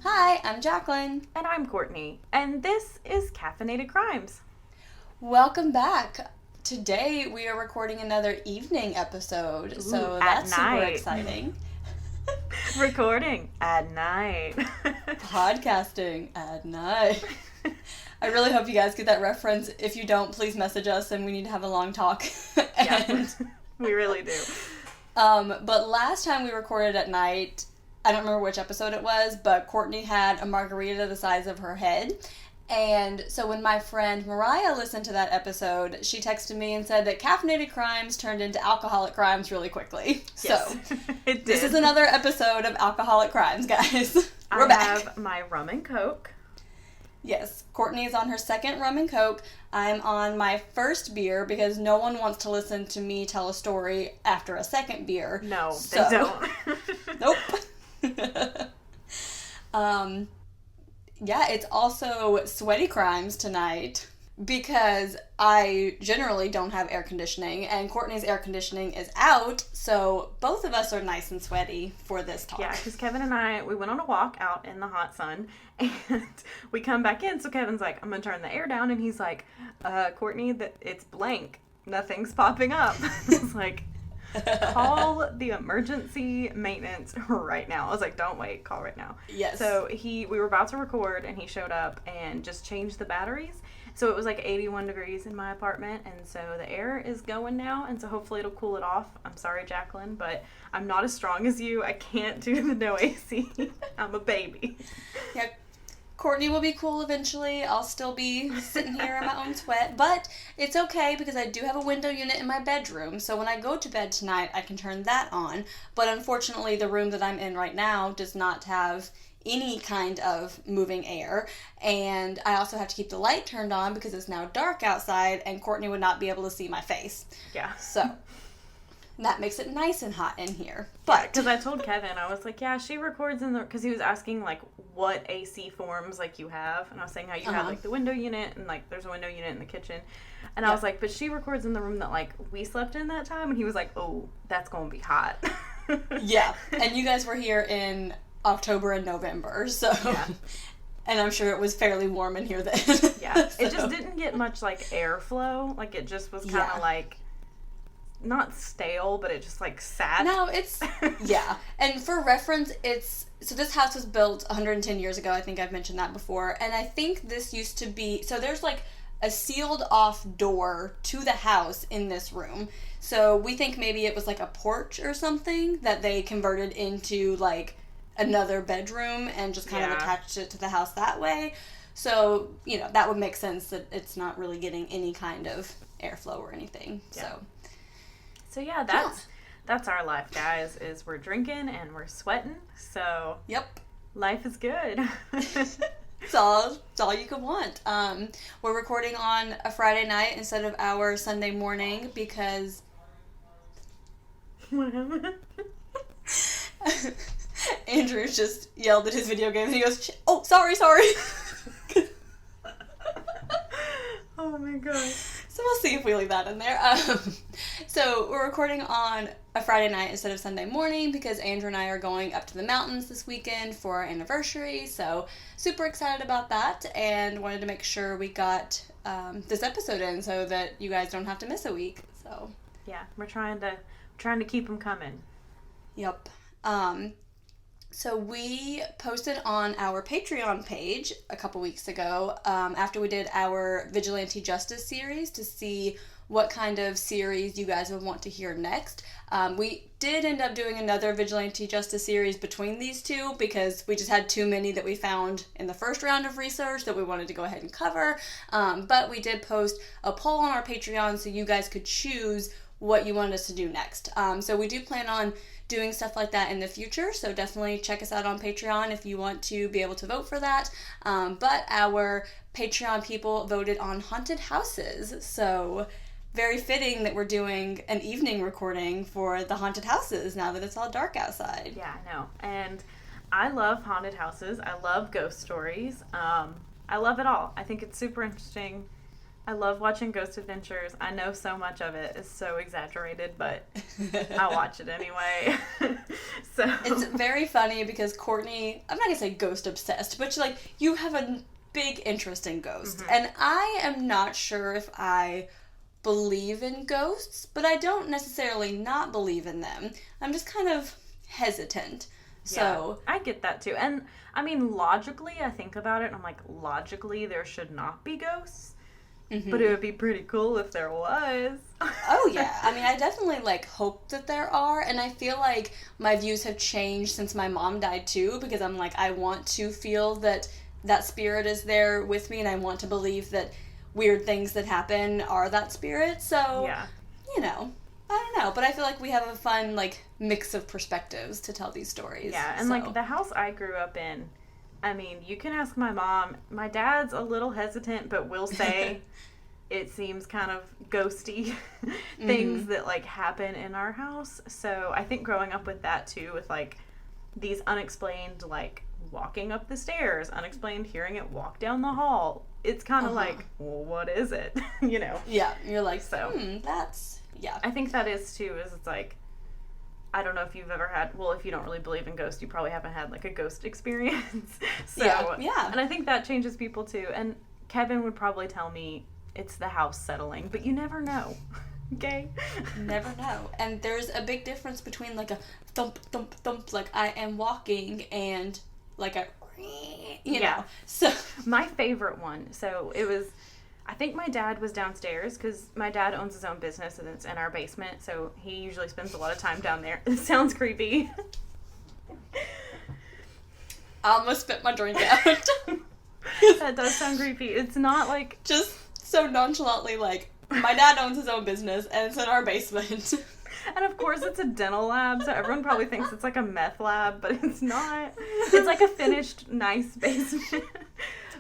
Hi, I'm Jacqueline. And I'm Courtney, and this is Caffeinated Crimes. Welcome back. Today we are recording another evening episode, so that's super exciting. Recording at night. Podcasting at night. I really hope you guys get that reference. If you don't, please message us and we need to have a long talk. Yeah, we really do. But last time we recorded at night, I don't remember which episode it was, but Courtney had a margarita the size of her head. And so when my friend Mariah listened to that episode, she texted me and said that Caffeinated Crimes turned into Alcoholic Crimes really quickly. Yes, so it did. This is another episode of Alcoholic Crimes, guys. We're back. I have my rum and Coke. Yes, Courtney is on her second rum and Coke. I'm on my first beer because no one wants to listen to me tell a story after a second beer. No, they don't. Nope. Yeah, it's also sweaty crimes tonight because I generally don't have air conditioning and Courtney's air conditioning is out, so both of us are nice and sweaty for this talk. Yeah, because Kevin and I, we went on a walk out in the hot sun and we come back in, so Kevin's like, I'm going to turn the air down, and he's like, Courtney, it's blank. Nothing's popping up. It's like, call the emergency maintenance right now. I was like, don't wait, call right now. Yes. So we were about to record and he showed up and just changed the batteries. So it was like 81 degrees in my apartment, and so the air is going now, and so hopefully it'll cool it off. I'm sorry, Jacqueline, but I'm not as strong as you. I can't do the no AC. I'm a baby. Yeah. Courtney will be cool eventually. I'll still be sitting here in my own sweat. But it's okay because I do have a window unit in my bedroom. So when I go to bed tonight, I can turn that on. But unfortunately, the room that I'm in right now does not have any kind of moving air. And I also have to keep the light turned on because it's now dark outside and Courtney would not be able to see my face. Yeah. So that makes it nice and hot in here. But because I told Kevin, I was like, yeah, she records in the, because he was asking like what AC forms like you have, and I was saying how you have like the window unit, and like there's a window unit in the kitchen, and I was like, but she records in the room that like we slept in that time, and he was like, oh, that's gonna be hot. Yeah, and you guys were here in October and November, so yeah. And I'm sure it was fairly warm in here then. Yeah, So. It just didn't get much like airflow, like it just was kind of like not stale, but it just like sat. No, it's yeah. And for reference, so this house was built 110 years ago. I think I've mentioned that before. And I think this used to be, so there's like a sealed off door to the house in this room. So we think maybe it was like a porch or something that they converted into like another bedroom and just kind of attached it to the house that way. So, that would make sense that it's not really getting any kind of airflow or anything. Yeah. So yeah, that's our life, guys, is we're drinking and we're sweating, so yep, life is good. It's all you could want. We're recording on a Friday night instead of our Sunday morning because what happened? Andrew just yelled at his video game and he goes, oh, sorry. Oh my god. So we'll see if we leave that in there. So we're recording on a Friday night instead of Sunday morning because Andrew and I are going up to the mountains this weekend for our anniversary. So super excited about that and wanted to make sure we got this episode in so that you guys don't have to miss a week. So yeah, we're trying to keep them coming. Yep. So we posted on our Patreon page a couple weeks ago after we did our Vigilante Justice series to see what kind of series you guys would want to hear next. We did end up doing another Vigilante Justice series between these two because we just had too many that we found in the first round of research that we wanted to go ahead and cover. But we did post a poll on our Patreon so you guys could choose what you wanted us to do next. So we do plan on doing stuff like that in the future, so definitely check us out on Patreon if you want to be able to vote for that. But our Patreon people voted on haunted houses, so very fitting that we're doing an evening recording for the haunted houses now that it's all dark outside. Yeah, I know. And I love haunted houses. I love ghost stories. I love it all. I think it's super interesting. I love watching Ghost Adventures. I know so much of it is so exaggerated, but I watch it anyway. So It's very funny because Courtney, I'm not going to say ghost obsessed, but you have a big interest in ghosts. Mm-hmm. And I am not sure if I believe in ghosts, but I don't necessarily not believe in them. I'm just kind of hesitant. So yeah, I get that too. And I mean, logically, I think about it and I'm like, logically, there should not be ghosts. Mm-hmm. But it would be pretty cool if there was. Oh, yeah. I mean, I definitely, hope that there are. And I feel like my views have changed since my mom died, too. Because I'm like, I want to feel that spirit is there with me. And I want to believe that weird things that happen are that spirit. So, yeah. I don't know. But I feel like we have a fun, mix of perspectives to tell these stories. Yeah, and, the house I grew up in, I mean, you can ask my mom. My dad's a little hesitant, but will say it seems kind of ghosty things that, happen in our house. So I think growing up with that, too, with, these unexplained, walking up the stairs, unexplained hearing it walk down the hall, it's kind of well, what is it? Yeah, you're like, so that's, yeah. I think that is, too, is it's I don't know if you've ever had, well, if you don't really believe in ghosts, you probably haven't had, a ghost experience. So, yeah. And I think that changes people, too. And Kevin would probably tell me it's the house settling, but you never know. Okay? Never know. And there's a big difference between, a thump, thump, thump, I am walking, and, a, you know. So my favorite one, so it was, I think my dad was downstairs because my dad owns his own business and it's in our basement, so he usually spends a lot of time down there. It sounds creepy. I almost spit my drink out. That does sound creepy. It's not just so nonchalantly my dad owns his own business and it's in our basement. And of course it's a dental lab, so everyone probably thinks it's a meth lab, but it's not. It's a finished, nice basement.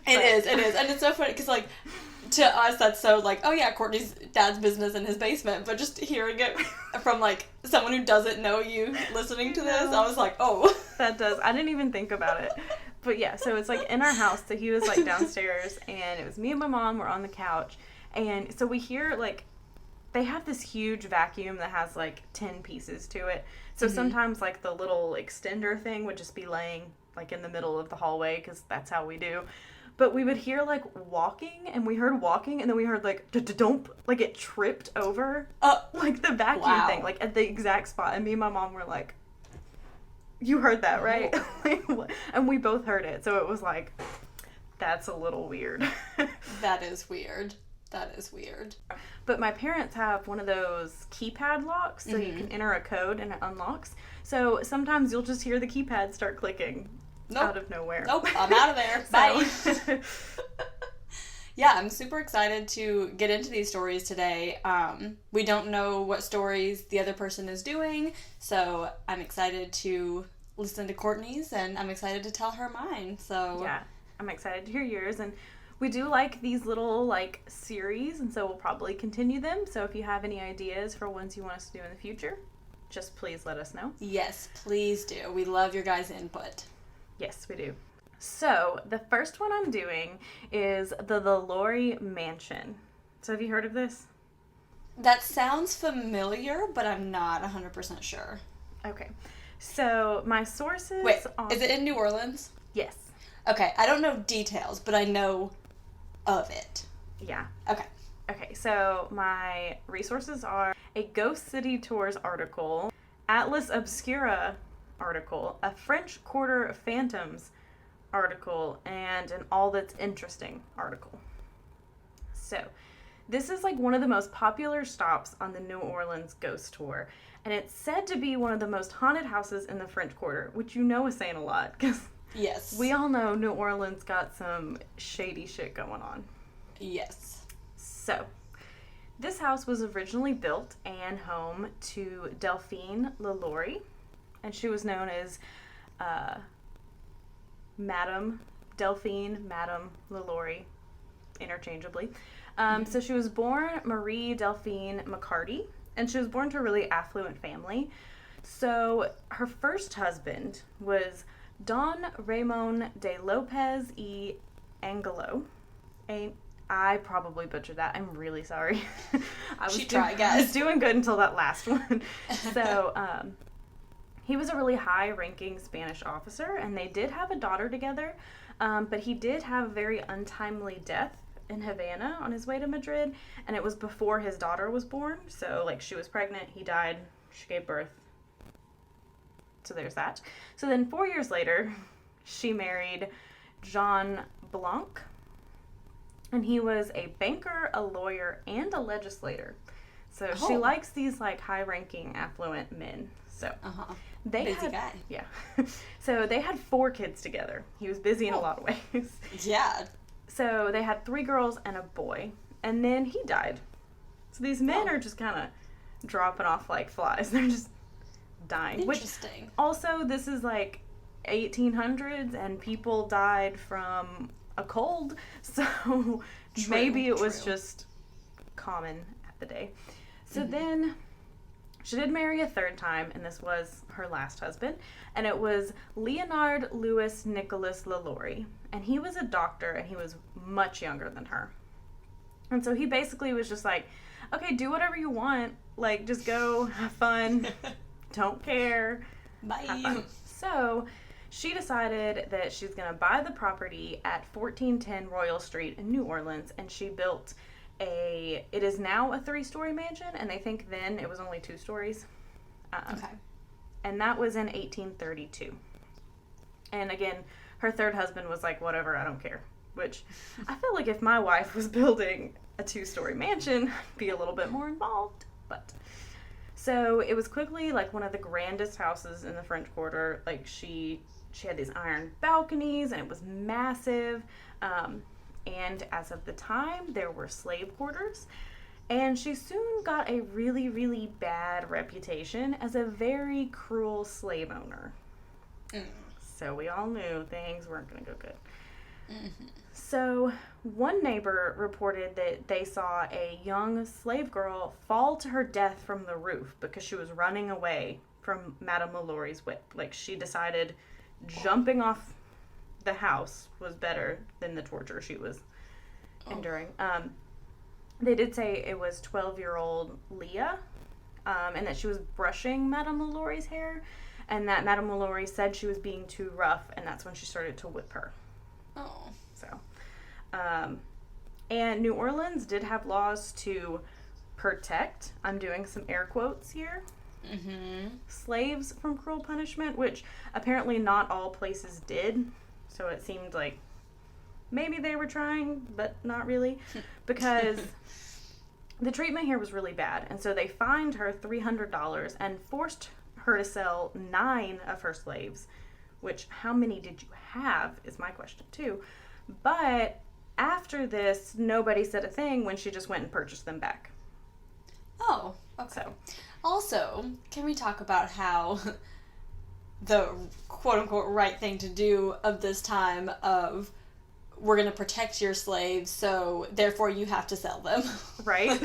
It is. And it's so funny because to us, that's so oh yeah, Courtney's dad's business in his basement. But just hearing it from someone who doesn't know you listening to this, I was like, oh. That does. I didn't even think about it. But yeah, so it's in our house. So he was downstairs, and it was me and my mom were on the couch, and so we hear they have this huge vacuum that has 10 pieces to it. So sometimes the little extender thing would just be laying in the middle of the hallway because that's how we do. But we would hear, walking, and we heard walking, and then we heard, dump, it tripped over, the vacuum thing, at the exact spot. And me and my mom were like, you heard that, right? And we both heard it. So it was that's a little weird. That is weird. But my parents have one of those keypad locks, so you can enter a code and it unlocks. So sometimes you'll just hear the keypad start clicking. Nope. Out of nowhere. Nope, I'm out of there. Bye. Yeah, I'm super excited to get into these stories today. We don't know what stories the other person is doing, so I'm excited to listen to Courtney's, and I'm excited to tell her mine. So yeah, I'm excited to hear yours, and we do like these little series, and so we'll probably continue them. So if you have any ideas for ones you want us to do in the future, just please let us know. Yes, please do. We love your guys' input. Yes, we do. So, the first one I'm doing is the LaLaurie Mansion. So, have you heard of this? That sounds familiar, but I'm not 100% sure. Okay. So, my sources Wait, is it in New Orleans? Yes. Okay, I don't know details, but I know of it. Yeah. Okay, so my resources are a Ghost City Tours article, Atlas Obscura article, a French Quarter Phantoms article, and an All That's Interesting article. So, this is one of the most popular stops on the New Orleans Ghost Tour, and it's said to be one of the most haunted houses in the French Quarter, which is saying a lot, because yes, we all know New Orleans got some shady shit going on. Yes. So, this house was originally built and home to Delphine LaLaurie, and she was known as Madame Delphine, Madame LaLaurie, interchangeably. So she was born Marie Delphine McCarty, and she was born to a really affluent family. So her first husband was Don Ramon de Lopez y Angelo. I probably butchered that. I'm really sorry. I guys. was doing good until that last one. So, he was a really high-ranking Spanish officer, and they did have a daughter together, but he did have a very untimely death in Havana on his way to Madrid, and it was before his daughter was born. So, like, she was pregnant, he died, she gave birth. So there's that. So then 4 years later, she married John Blanc, and he was a banker, a lawyer, and a legislator. So she likes these, like, high-ranking, affluent men. So busy guy. Yeah. So they had 4 kids together. He was busy in a lot of ways. Yeah. So they had 3 girls and a boy, and then he died. So these men are just kind of dropping off like flies. They're just dying. Interesting. Which, also, this is like 1800s, and people died from a cold, so maybe it was just common at the day. So then she did marry a 3rd time, and this was her last husband, and it was Leonard Louis Nicholas LaLaurie, and he was a doctor, and he was much younger than her. And so he basically was just like, okay, do whatever you want, like, just go, have fun, don't care, bye. Have fun. So she decided that she's going to buy the property at 1410 Royal Street in New Orleans, and she built it is now a 3-story mansion, and they think then it was only 2 stories. Okay. And that was in 1832. And again, her 3rd husband was like, whatever, I don't care. Which, I feel like if my wife was building a 2-story mansion, I'd be a little bit more involved. But, so it was quickly like one of the grandest houses in the French Quarter. Like, she had these iron balconies, and it was massive. And as of the time, there were slave quarters. And she soon got a really, really bad reputation as a very cruel slave owner. So we all knew things weren't going to go good. So one neighbor reported that they saw a young slave girl fall to her death from the roof because she was running away from Madame LaLaurie's whip. Like, she decided jumping off the house was better than the torture she was enduring. They did say it was 12-year-old Leah, and that she was brushing Madame LaLaurie's hair, and that Madame LaLaurie said she was being too rough, and that's when she started to whip her. Oh. So, and New Orleans did have laws to protect, I'm doing some air quotes here, slaves from cruel punishment, which apparently not all places did. So it seemed like maybe they were trying, but not really, because the treatment here was really bad. And so they fined her $300 and forced her to sell 9 of her slaves, which, how many did you have is my question too. But after this, nobody said a thing when she just went and purchased them back. Oh, okay. So, also, can we talk about how the quote-unquote right thing to do of this time of, we're going to protect your slaves, so therefore you have to sell them. Right?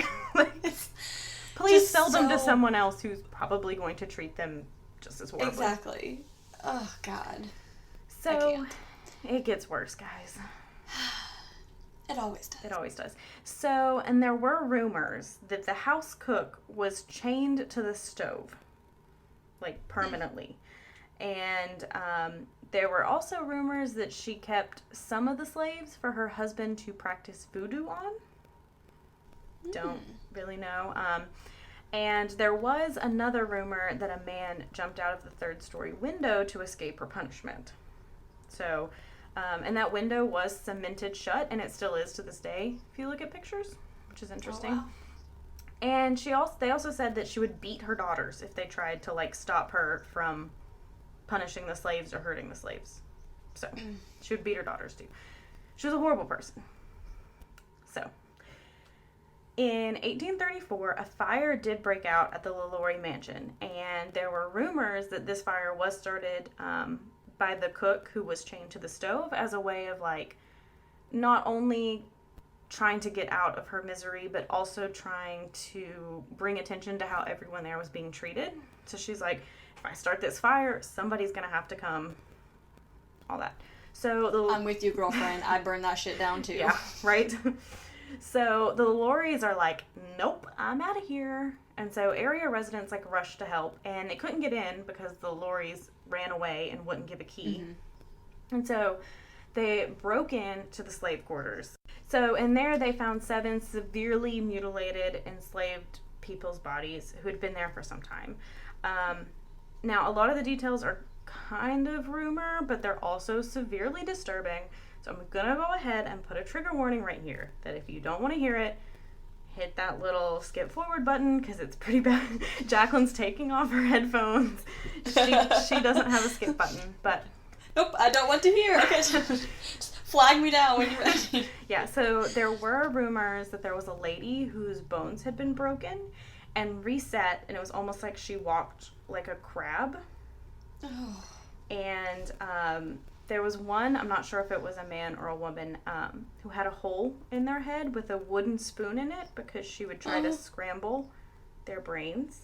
Please sell them to someone else who's probably going to treat them just as horribly. Exactly. Oh, God. So, it gets worse, guys. It always does. It always does. So, and there were rumors that the house cook was chained to the stove, like, permanently. And there were also rumors that she kept some of the slaves for her husband to practice voodoo on. Don't really know. And there was another rumor that a man jumped out of the 3rd-story window to escape her punishment. So, and that window was cemented shut, and it still is to this day, if you look at pictures, which is interesting. Oh, wow. And they also said that she would beat her daughters if they tried to, like, stop her from punishing the slaves or hurting the slaves. So, she would beat her daughters, too. She was a horrible person. So, in 1834, a fire did break out at the LaLaurie Mansion, and there were rumors that this fire was started by the cook who was chained to the stove as a way of, like, not only trying to get out of her misery, but also trying to bring attention to how everyone there was being treated. So she's like, if I start this fire, somebody's going to have to come, all that. So I'm with you, girlfriend. I burned that shit down, too. Yeah, right? So the LaLauries are like, nope, I'm out of here. And so area residents like rushed to help, and they couldn't get in because the LaLauries ran away and wouldn't give a key. Mm-hmm. And so they broke into the slave quarters. So in there they found 7 severely mutilated, enslaved people's bodies who had been there for some time. Now, a lot of the details are kind of rumor, but they're also severely disturbing. So I'm going to go ahead and put a trigger warning right here that if you don't want to hear it, hit that little skip forward button because it's pretty bad. Jacqueline's taking off her headphones. She doesn't have a skip button, but... Nope, I don't want to hear. Okay, just flag me down when you're ready. Yeah, so there were rumors that there was a lady whose bones had been broken and reset, and it was almost like she walked like a crab. Oh. And there was one, I'm not sure if it was a man or a woman, who had a hole in their head with a wooden spoon in it because she would try to scramble their brains.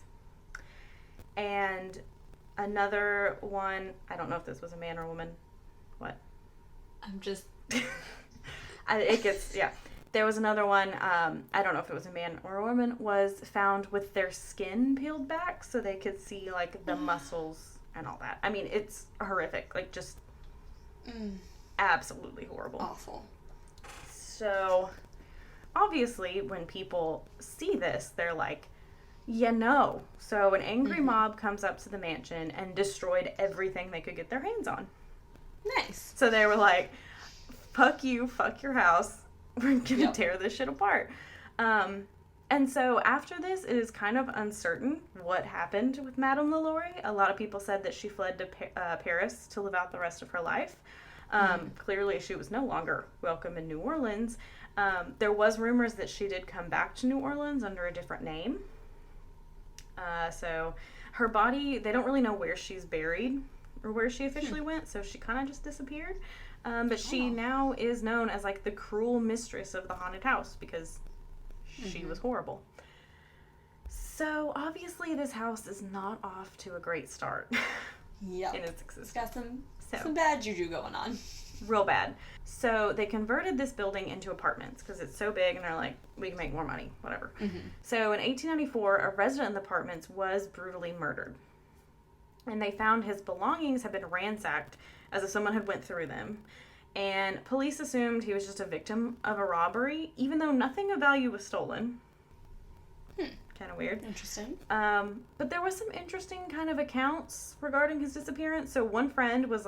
And another one, I don't know if this was a man or a woman. What? I'm just... yeah. There was another one, I don't know if it was a man or a woman, was found with their skin peeled back so they could see, like, the muscles and all that. I mean, it's horrific. Like, just absolutely horrible. Awful. So, obviously, when people see this, they're like, yeah, no. So, an angry mob comes up to the mansion and destroyed everything they could get their hands on. Nice. So, they were like, fuck you, fuck your house. We're gonna tear this shit apart. And so after this, it is kind of uncertain what happened with Madame LaLaurie. A lot of people said that she fled to Paris to live out the rest of her life. Clearly, she was no longer welcome in New Orleans. There was rumors that she did come back to New Orleans under a different name. So her body, they don't really know where she's buried or where she officially went, so she kind of just disappeared. But she now is known as, like, the cruel mistress of the haunted house because she was horrible. So, obviously, this house is not off to a great start in its existence. It's got some bad juju going on. Real bad. So, they converted this building into apartments because it's so big, and they're like, we can make more money, whatever. So, in 1894, a resident in the apartments was brutally murdered. And they found his belongings had been ransacked as if someone had went through them. And police assumed he was just a victim of a robbery, even though nothing of value was stolen. Kind of weird. Interesting. But there was some interesting kind of accounts regarding his disappearance. So one friend was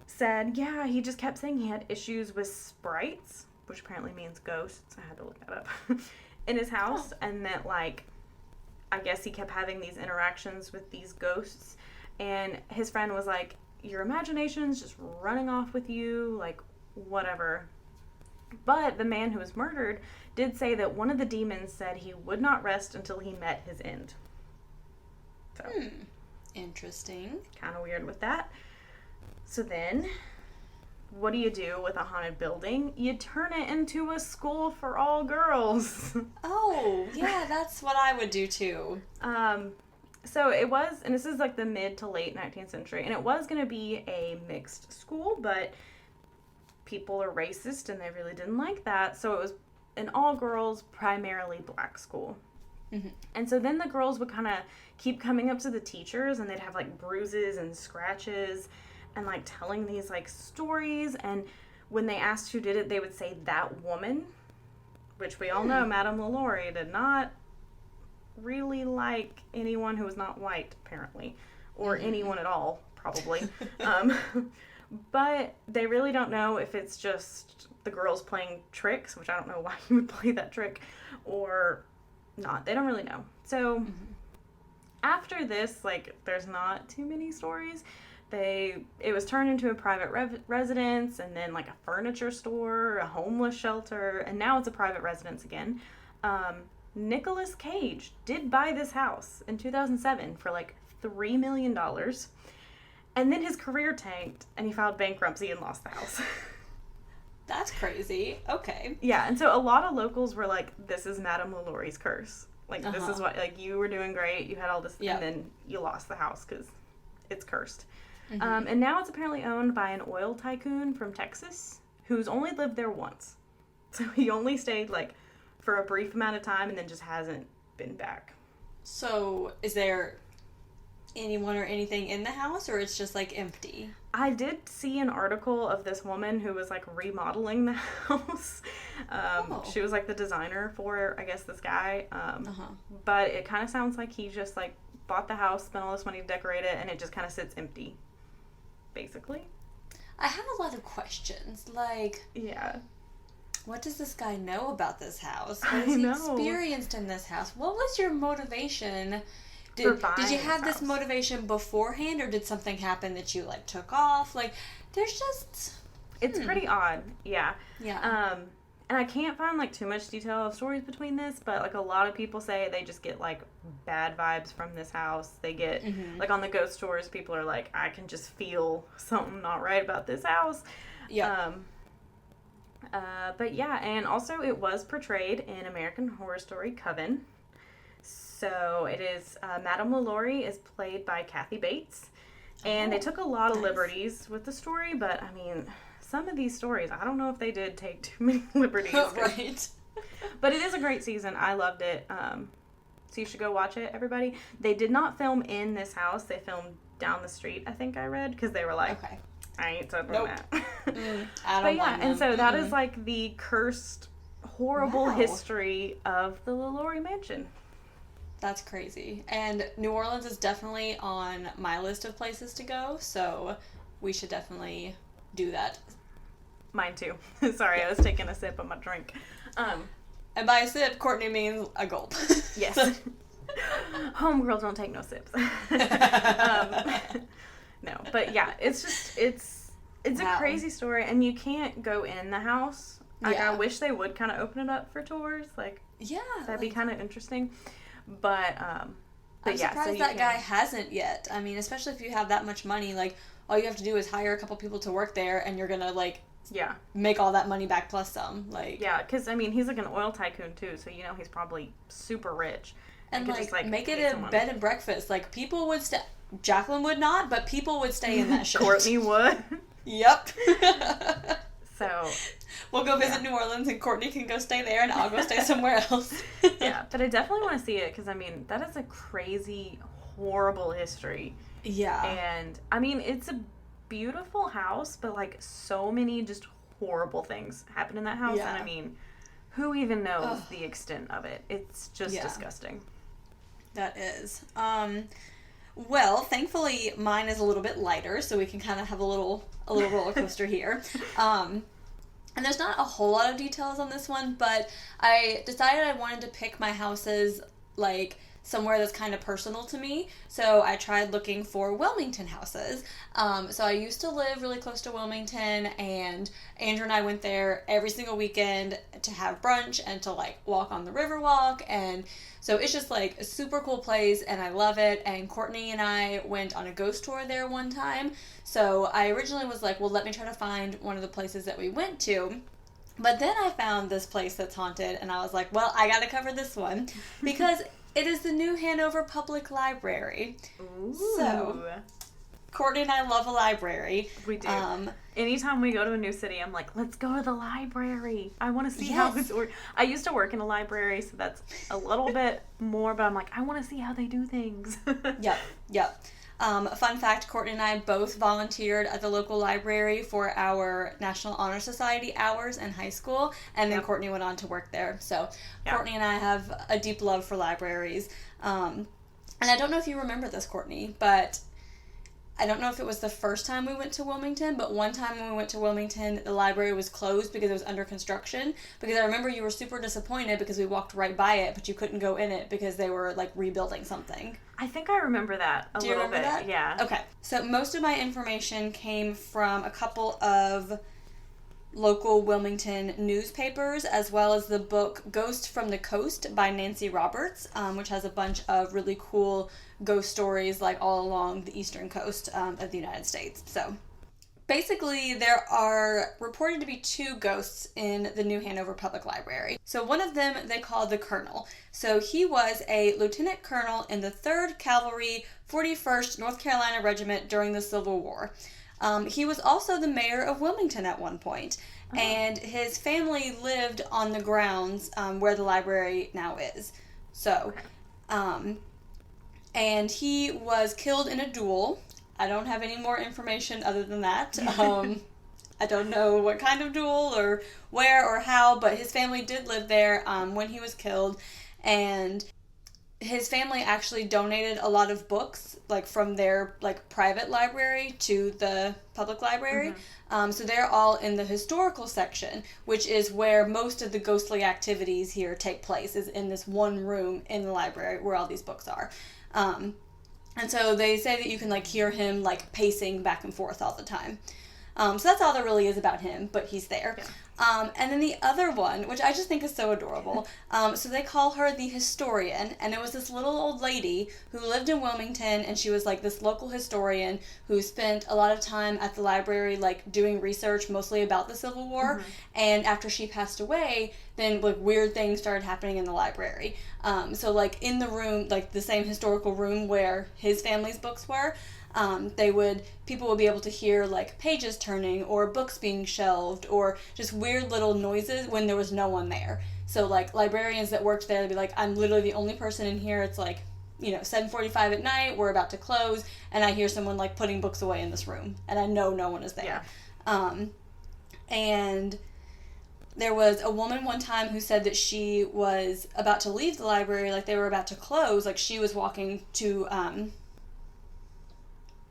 said, yeah, he just kept saying he had issues with sprites, which apparently means ghosts. I had to look that up. In his house. And that, I guess he kept having these interactions with these ghosts. And his friend was like, your imagination's just running off with you, whatever. But the man who was murdered did say that one of the demons said he would not rest until he met his end. So, interesting. Kind of weird with that. So then, what do you do with a haunted building? You turn it into a school for all girls. Oh, yeah, that's what I would do too. So it was, and this is the mid to late 19th century, and it was going to be a mixed school, but people are racist and they really didn't like that. So it was an all-girls, primarily black school. And so then the girls would kind of keep coming up to the teachers, and they'd have bruises and scratches and telling these stories. And when they asked who did it, they would say that woman, which we all know Madame LaLaurie did not really like anyone who was not white, apparently, or anyone at all, probably. But they really don't know if it's just the girls playing tricks, which I don't know why you would play that trick, or not. They don't really know. So after this, there's not too many stories. It was turned into a private residence, and then a furniture store, a homeless shelter, and now it's a private residence again. Nicolas Cage did buy this house in 2007 for $3 million. And then his career tanked, and he filed bankruptcy and lost the house. That's crazy. Okay. Yeah, and so a lot of locals were like, this is Madame LaLaurie's curse. This is what, you were doing great, you had all this, and then you lost the house because it's cursed. And now it's apparently owned by an oil tycoon from Texas who's only lived there once. So he only stayed, like, for a brief amount of time and then just hasn't been back. So, is there anyone or anything in the house, or it's just, like, empty? I did see an article of this woman who was, like, remodeling the house. She was, like, the designer for, I guess, this guy. But it kind of sounds like he just, like, bought the house, spent all this money to decorate it, and it just kind of sits empty, basically. I have a lot of questions. Like, yeah. What does this guy know about this house? What has he experienced in this house? What was your motivation? Did you have this motivation beforehand, or did something happen that you, like, took off? Like, there's just... It's pretty odd, yeah. Yeah. And I can't find, like, too much detail of stories between this, but, like, a lot of people say they just get, like, bad vibes from this house. They get, like, on the ghost tours, people are like, I can just feel something not right about this house. Yeah. But yeah, and also it was portrayed in American Horror Story Coven. So it is, Madame LaLaurie is played by Kathy Bates. And they took a lot of liberties with the story, but, I mean, some of these stories, I don't know if they did take too many liberties. Right. But it is a great season. I loved it. So you should go watch it, everybody. They did not film in this house. They filmed down the street, I think I read, because they were like, okay. I ain't touching that. I don't blame them. And so that is, like, the cursed, horrible history of the LaLaurie Mansion. That's crazy. And New Orleans is definitely on my list of places to go, so we should definitely do that. Mine too. Sorry, I was taking a sip of my drink. And by a sip, Courtney means a gulp. Yes. Homegirls don't take no sips. No, but yeah, it's just, it's a crazy story, and you can't go in the house. Like, I wish they would kind of open it up for tours. Like, that'd be kind of interesting. But I'm surprised that guy hasn't yet. I mean, especially if you have that much money, like, all you have to do is hire a couple people to work there, and you're gonna, like, make all that money back plus some. Like, because, I mean, he's like an oil tycoon, too, so, you know, he's probably super rich. And, like, make it a bed and breakfast. Like, people would stay... Jacqueline would not, but people would stay in that shit. Courtney would. Yep. So... We'll go visit New Orleans, and Courtney can go stay there, and I'll go stay somewhere else. Yeah, but I definitely want to see it, because, I mean, that is a crazy, horrible history. Yeah. And, I mean, it's a beautiful house, but, like, so many just horrible things happen in that house, and, I mean, who even knows the extent of it? It's just disgusting. That is. Well, thankfully, mine is a little bit lighter, so we can kind of have a little roller coaster here. And there's not a whole lot of details on this one, but I decided I wanted to pick my houses, like, somewhere that's kind of personal to me. So I tried looking for Wilmington houses. So I used to live really close to Wilmington, and Andrew and I went there every single weekend to have brunch and to, like, walk on the Riverwalk. And so it's just, like, a super cool place, and I love it. And Courtney and I went on a ghost tour there one time. So I originally was like, well, let me try to find one of the places that we went to. But then I found this place that's haunted, and I was like, well, I gotta cover this one. Because it is the new Hanover Public Library. Ooh. So, Courtney and I love a library. We do. Anytime we go to a new city, I'm like, let's go to the library. I want to see how it's work. I used to work in a library, so that's a little bit more, but I'm like, I want to see how they do things. Yep. Fun fact, Courtney and I both volunteered at the local library for our National Honor Society hours in high school, and then Courtney went on to work there. So Courtney and I have a deep love for libraries. And I don't know if you remember this, Courtney, but I don't know if it was the first time we went to Wilmington, but one time when we went to Wilmington, the library was closed because it was under construction. Because I remember you were super disappointed because we walked right by it, but you couldn't go in it because they were, like, rebuilding something. I think I remember that a little bit. Do you remember that? Yeah. Okay. So most of my information came from a couple of local Wilmington newspapers, as well as the book Ghost from the Coast by Nancy Roberts, which has a bunch of really cool ghost stories, like, all along the eastern coast of the United States. So basically, there are reported to be 2 ghosts in the new Hanover Public Library. So one of them they call the Colonel. So he was a lieutenant colonel in the 3rd Cavalry, 41st North Carolina Regiment during the Civil War. He was also the mayor of Wilmington at one point, and his family lived on the grounds where the library now is. So, and he was killed in a duel. I don't have any more information other than that. I don't know what kind of duel or where or how, but his family did live there when he was killed, and his family actually donated a lot of books, like, from their, like, private library to the public library. So they're all in the historical section, which is where most of the ghostly activities here take place, is in this one room in the library where all these books are. And so they say that you can, like, hear him, like, pacing back and forth all the time. So that's all there really is about him, but he's there. Yeah. And then the other one, which I just think is so adorable, so they call her the historian, and it was this little old lady who lived in Wilmington, and she was, like, this local historian who spent a lot of time at the library, like, doing research mostly about the Civil War, and after she passed away, then, like, weird things started happening in the library. So, like, in the room, like, the same historical room where his family's books were, people would be able to hear, like, pages turning or books being shelved or just weird little noises when there was no one there. So, like, librarians that worked there would be like, I'm literally the only person in here. It's like, 7:45 at night, we're about to close, and I hear someone, like, putting books away in this room, and I know no one is there. Yeah. And there was a woman one time who said that she was about to leave the library, like, they were about to close, like, she was walking to,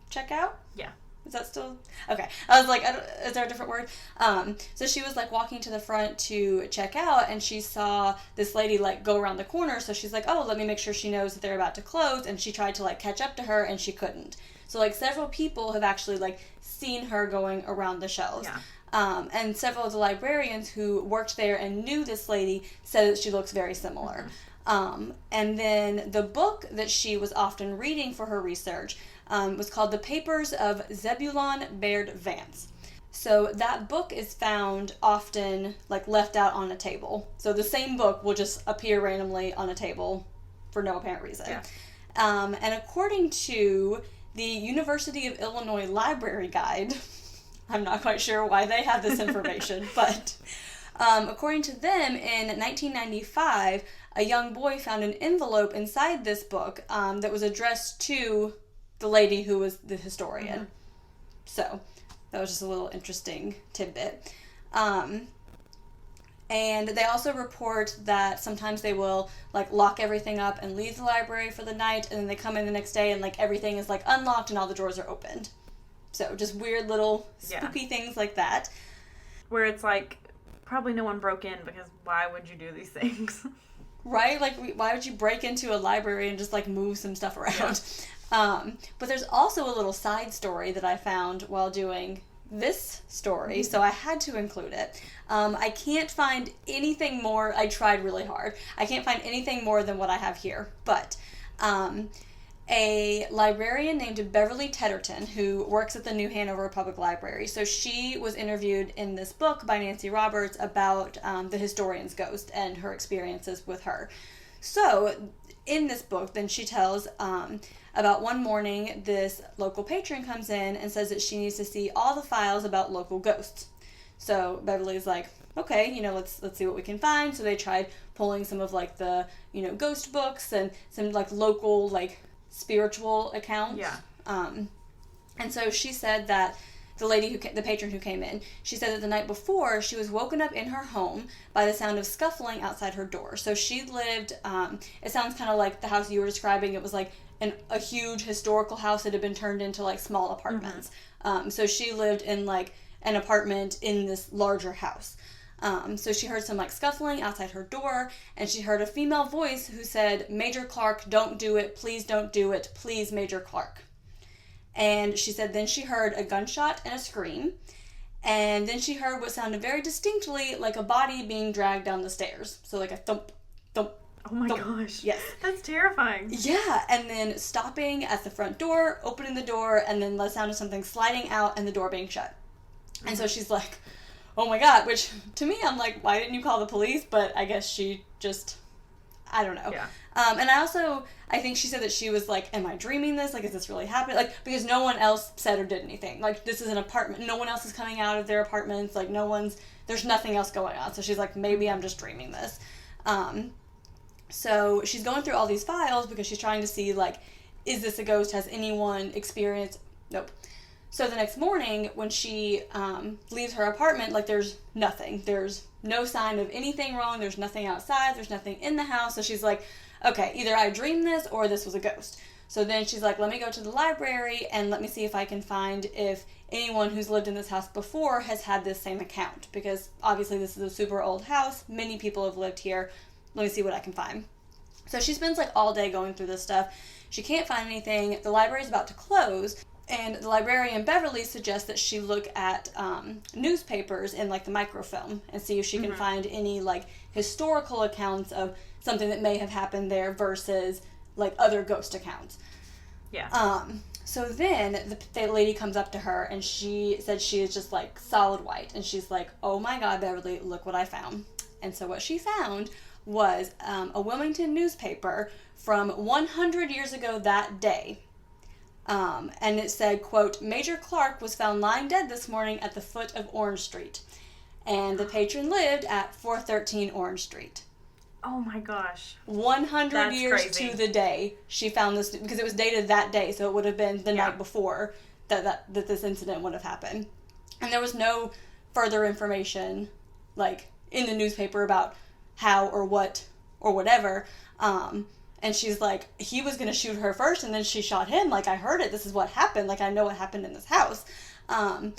check out? Yeah. Is that still... Okay. I was like, is there a different word? So she was, like, walking to the front to check out, and she saw this lady, like, go around the corner, so she's like, oh, let me make sure she knows that they're about to close, and she tried to, like, catch up to her, and she couldn't. So, like, several people have actually, like, seen her going around the shelves. Yeah. And several of the librarians who worked there and knew this lady said that she looks very similar. And then the book that she was often reading for her research was called The Papers of Zebulon Baird Vance. So that book is found often, like, left out on a table. So the same book will just appear randomly on a table for no apparent reason. Yeah. And according to the University of Illinois Library Guide, I'm not quite sure why they have this information, but according to them, in 1995, a young boy found an envelope inside this book that was addressed to the lady who was the historian. So that was just a little interesting tidbit. And they also report that sometimes they will, like, lock everything up and leave the library for the night, and then they come in the next day and, like, everything is, like, unlocked and all the drawers are opened. So just weird little spooky things like that. Where it's like, probably no one broke in, because why would you do these things? Right? Like, why would you break into a library and just, like, move some stuff around? Yeah. But there's also a little side story that I found while doing this story, so I had to include it. I can't find anything more. I tried really hard. I can't find anything more than what I have here, but a librarian named Beverly Tedderton, who works at the New Hanover Public Library. So she was interviewed in this book by Nancy Roberts about the historian's ghost and her experiences with her. So in this book, then she tells about one morning this local patron comes in and says that she needs to see all the files about local ghosts. So Beverly's like, okay, let's see what we can find. So they tried pulling some of, like, the, ghost books and some, like, local, like, spiritual accounts. Yeah. And so she said that the patron who came in, she said that the night before she was woken up in her home by the sound of scuffling outside her door. So she lived, it sounds kind of like the house you were describing. It was like a huge historical house that had been turned into, like, small apartments. So she lived in, like, an apartment in this larger house. So she heard some, like, scuffling outside her door, and she heard a female voice who said, "Major Clark, don't do it. Please don't do it. Please, Major Clark." And she said then she heard a gunshot and a scream, and then she heard what sounded very distinctly like a body being dragged down the stairs. So, like, a thump, thump. Oh my thump. Gosh. Yes. That's terrifying. Yeah, and then stopping at the front door, opening the door, and then the sound of something sliding out and the door being shut. And so she's like, oh my God, which to me, I'm like, why didn't you call the police? But I guess she just, I don't know. Yeah. And I think she said that she was like, am I dreaming this? Like, is this really happening? Like, because no one else said or did anything. Like, this is an apartment. No one else is coming out of their apartments. Like, there's nothing else going on. So she's like, maybe I'm just dreaming this. So she's going through all these files because she's trying to see, like, is this a ghost? Has anyone experienced? Nope. So the next morning, when she leaves her apartment, like, there's nothing. There's no sign of anything wrong. There's nothing outside. There's nothing in the house. So she's like, okay, either I dreamed this or this was a ghost. So then she's like, let me go to the library and let me see if I can find if anyone who's lived in this house before has had this same account. Because obviously this is a super old house. Many people have lived here. Let me see what I can find. So she spends like all day going through this stuff. She can't find anything. The library's about to close. And the librarian, Beverly, suggests that she look at newspapers in, like, the microfilm and see if she can find any, like, historical accounts of something that may have happened there versus, like, other ghost accounts. Yeah. So then the lady comes up to her and she said she is just, like, solid white. And she's like, oh, my God, Beverly, look what I found. And so what she found was a Wilmington newspaper from 100 years ago that day. And it said, quote, Major Clark was found lying dead this morning at the foot of Orange Street. And the patron lived at 413 Orange Street. Oh my gosh. 100 That's years crazy. to the day she found this, because it was dated that day, so it would have been the night before that this incident would have happened. And there was no further information, like, in the newspaper about how or what or whatever. And she's like, he was going to shoot her first, and then she shot him. Like, I heard it. This is what happened. Like, I know what happened in this house. And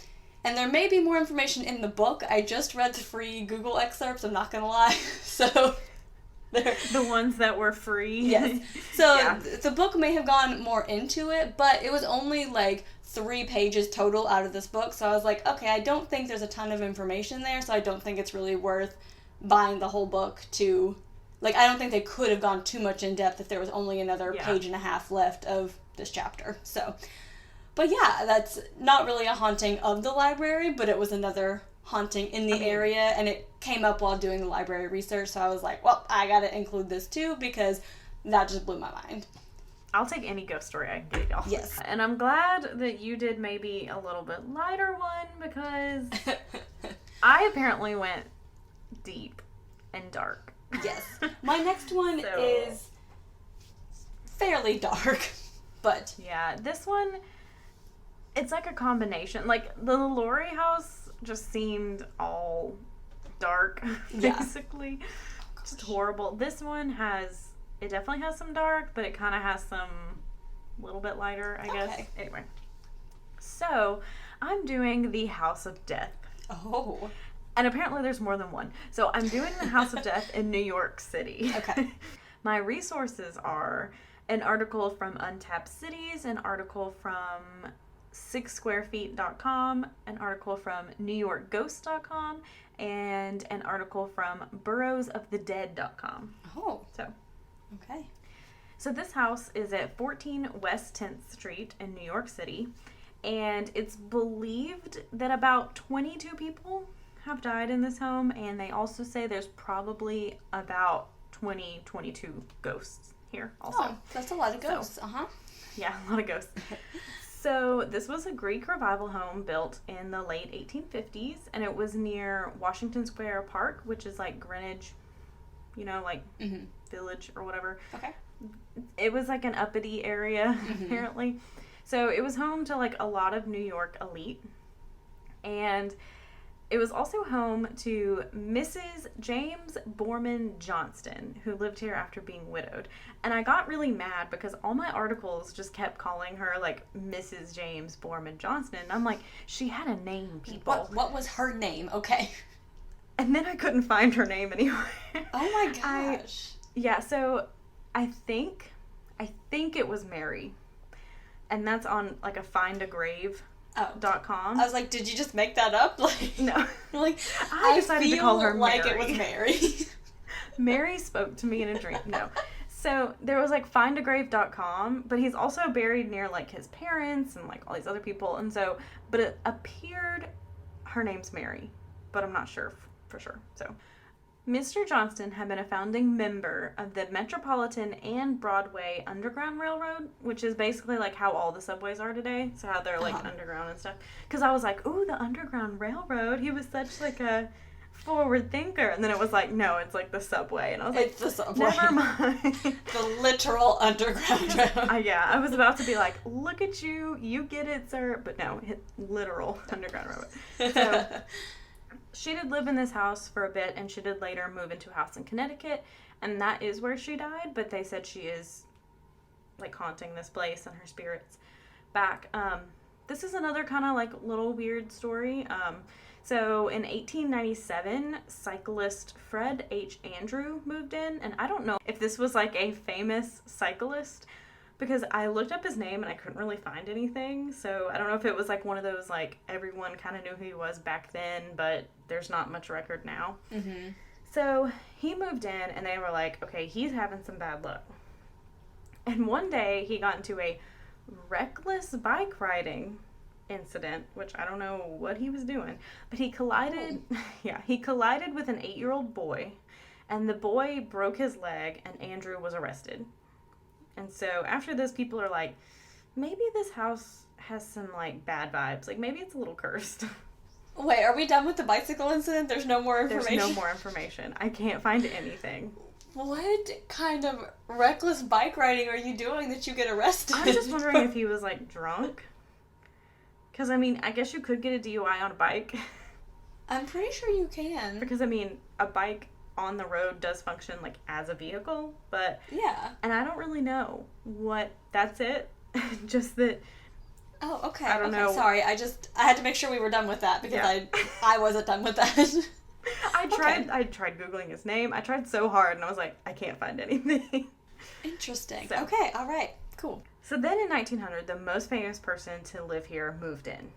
there may be more information in the book. I just read the free Google excerpts. I'm not going to lie. So, the ones that were free. Yes. So, the book may have gone more into it, but it was only, like, 3 pages total out of this book. So, I was like, okay, I don't think there's a ton of information there, so I don't think it's really worth buying the whole book to... Like, I don't think they could have gone too much in depth if there was only another page and a half left of this chapter. So, but yeah, that's not really a haunting of the library, but it was another haunting in the area, and it came up while doing the library research, so I was like, well, I gotta include this too, because that just blew my mind. I'll take any ghost story I can get, y'all. Yes. And I'm glad that you did maybe a little bit lighter one, because I apparently went deep and dark. Yes. My next one is fairly dark, but... Yeah, this one, it's like a combination. Like, the LaLaurie house just seemed all dark, basically. Just horrible. This one it definitely has some dark, but it kind of has some little bit lighter, I guess. Anyway. So, I'm doing the House of Death. Oh. And apparently there's more than one. So I'm doing the House of Death in New York City. Okay. My resources are an article from Untapped Cities, an article from 6squarefeet.com, an article from NewYorkGhost.com, and an article from burrowsofthedead.com. Oh. So. Okay. So this house is at 14 West 10th Street in New York City, and it's believed that about 22 people have died in this home, and they also say there's probably about 22 ghosts here also. Oh, that's a lot of ghosts. So, yeah, a lot of ghosts. So this was a Greek revival home built in the late 1850s, and it was near Washington Square Park, which is like Greenwich, like Village or whatever. Okay. It was like an uppity area, apparently. So it was home to like a lot of New York elite, and it was also home to Mrs. James Borman Johnston, who lived here after being widowed. And I got really mad because all my articles just kept calling her, like, Mrs. James Borman Johnston. And I'm like, she had a name, people. What was her name? Okay. And then I couldn't find her name anywhere. Oh my gosh. So I think it was Mary. And that's on, like, a Find a Grave. .com. I was like, did you just make that up? Like, no. Like, I decided to call her like Mary. it was Mary. Mary spoke to me in a dream. No. So there was like findagrave.com, but he's also buried near like his parents and like all these other people. And so, but it appeared her name's Mary, but I'm not sure for sure. So Mr. Johnston had been a founding member of the Metropolitan and Broadway Underground Railroad, which is basically like how all the subways are today. So how they're like underground and stuff. Because I was like, ooh, the Underground Railroad. He was such like a forward thinker. And then it was like, no, it's like the subway. And I was like, it's the subway. Never mind. The literal Underground Railroad. Yeah, I was about to be like, look at you. You get it, sir. But no, literal Underground Railroad. So she did live in this house for a bit, and she did later move into a house in Connecticut, and that is where she died, but they said she is, like, haunting this place and her spirit's back. This is another kind of, like, little weird story. So in 1897, cyclist Fred H. Andrew moved in, and I don't know if this was, like, a famous cyclist, because I looked up his name and I couldn't really find anything. So I don't know if it was like one of those, like, everyone kind of knew who he was back then, but there's not much record now. Mm-hmm. So he moved in and they were like, okay, he's having some bad luck. And one day he got into a reckless bike riding incident, which I don't know what he was doing, but he collided, he collided with an 8-year-old boy, and the boy broke his leg and Andrew was arrested. And so after this, people are like, maybe this house has some, like, bad vibes. Like, maybe it's a little cursed. Wait, are we done with the bicycle incident? There's no more information? There's no more information. I can't find anything. What kind of reckless bike riding are you doing that you get arrested? I'm just wondering if he was, like, drunk. Because, I mean, I guess you could get a DUI on a bike. I'm pretty sure you can. Because, I mean, a bike on the road does function, like, as a vehicle, but yeah, and I don't really know what that's it. Just that. Oh, okay. I don't know. Sorry, I had to make sure we were done with that because I wasn't done with that. I tried Googling his name. I tried so hard and I was like, I can't find anything. Interesting. So, okay, all right, cool. So then in 1900, the most famous person to live here moved in.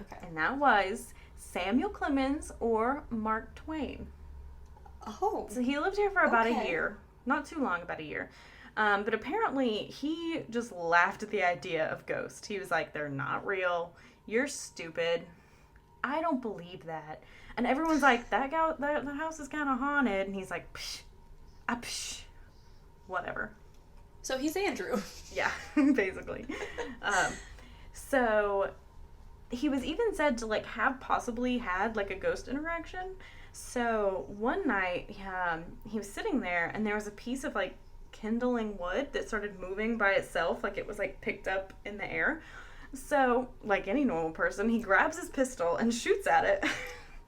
Okay. And that was Samuel Clemens or Mark Twain. Oh. So he lived here for about a year. Not too long, about a year. But apparently he just laughed at the idea of ghosts. He was like, they're not real. You're stupid. I don't believe that. And everyone's like, that house is kind of haunted. And he's like, psh, psh, whatever. So he's Andrew. Yeah, basically. So he was even said to, like, have possibly had, like, a ghost interaction. So one night, he was sitting there, and there was a piece of, like, kindling wood that started moving by itself, like it was, like, picked up in the air. So, like any normal person, he grabs his pistol and shoots at it.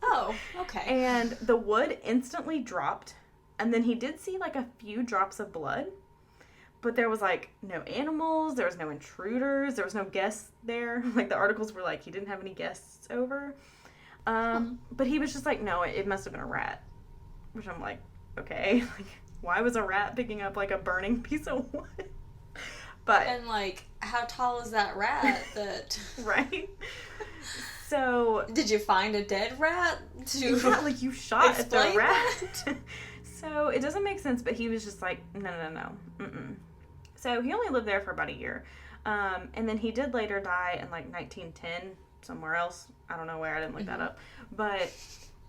Oh, okay. And the wood instantly dropped, and then he did see, like, a few drops of blood, but there was, like, no animals, there was no intruders, there was no guests there. Like, the articles were like, he didn't have any guests over. But he was just like, no, it must have been a rat. Which I'm like, okay. Like, why was a rat picking up, like, a burning piece of wood? But and, like, how tall is that rat that... Right? So... Did you find a dead rat? Yeah, like, you shot at the rat. That? So, it doesn't make sense, but he was just like, no. Mm-mm. So, he only lived there for about a year. And then he did later die in, like, 1910, somewhere else. I don't know where, I didn't look that up. But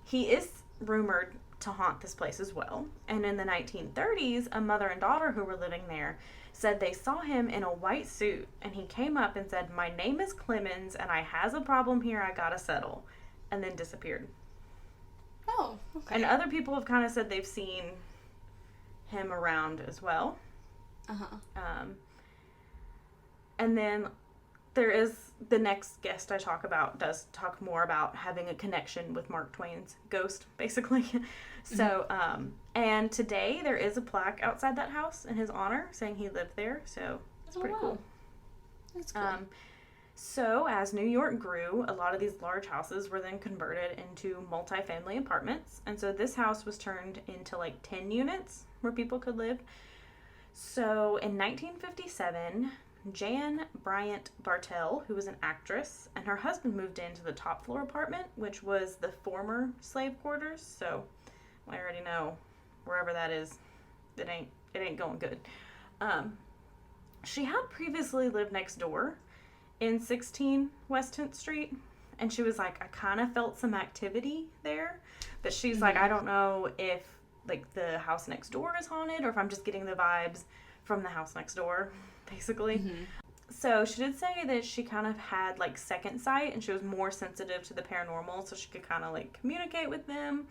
he is rumored to haunt this place as well. And in the 1930s, a mother and daughter who were living there said they saw him in a white suit, and he came up and said, my name is Clemens, and I has a problem here I gotta settle, and then disappeared. Oh, okay. And other people have kind of said they've seen him around as well. And then there is the next guest I talk about does talk more about having a connection with Mark Twain's ghost, basically. So, and today there is a plaque outside that house in his honor saying he lived there. So it's pretty cool. That's cool. So as New York grew, a lot of these large houses were then converted into multifamily apartments. And so this house was turned into like 10 units where people could live. So in 1957, Jan Bryant Bartell, who was an actress, and her husband moved into the top floor apartment, which was the former slave quarters. So I already know wherever that is, it ain't going good. She had previously lived next door in 16 West 10th Street, and she was like, I kind of felt some activity there, But she's like, I don't know if, like, the house next door is haunted or if I'm just getting the vibes from the house next door, basically. So she did say that she kind of had, like, second sight, and she was more sensitive to the paranormal, so she could kind of, like, communicate with them.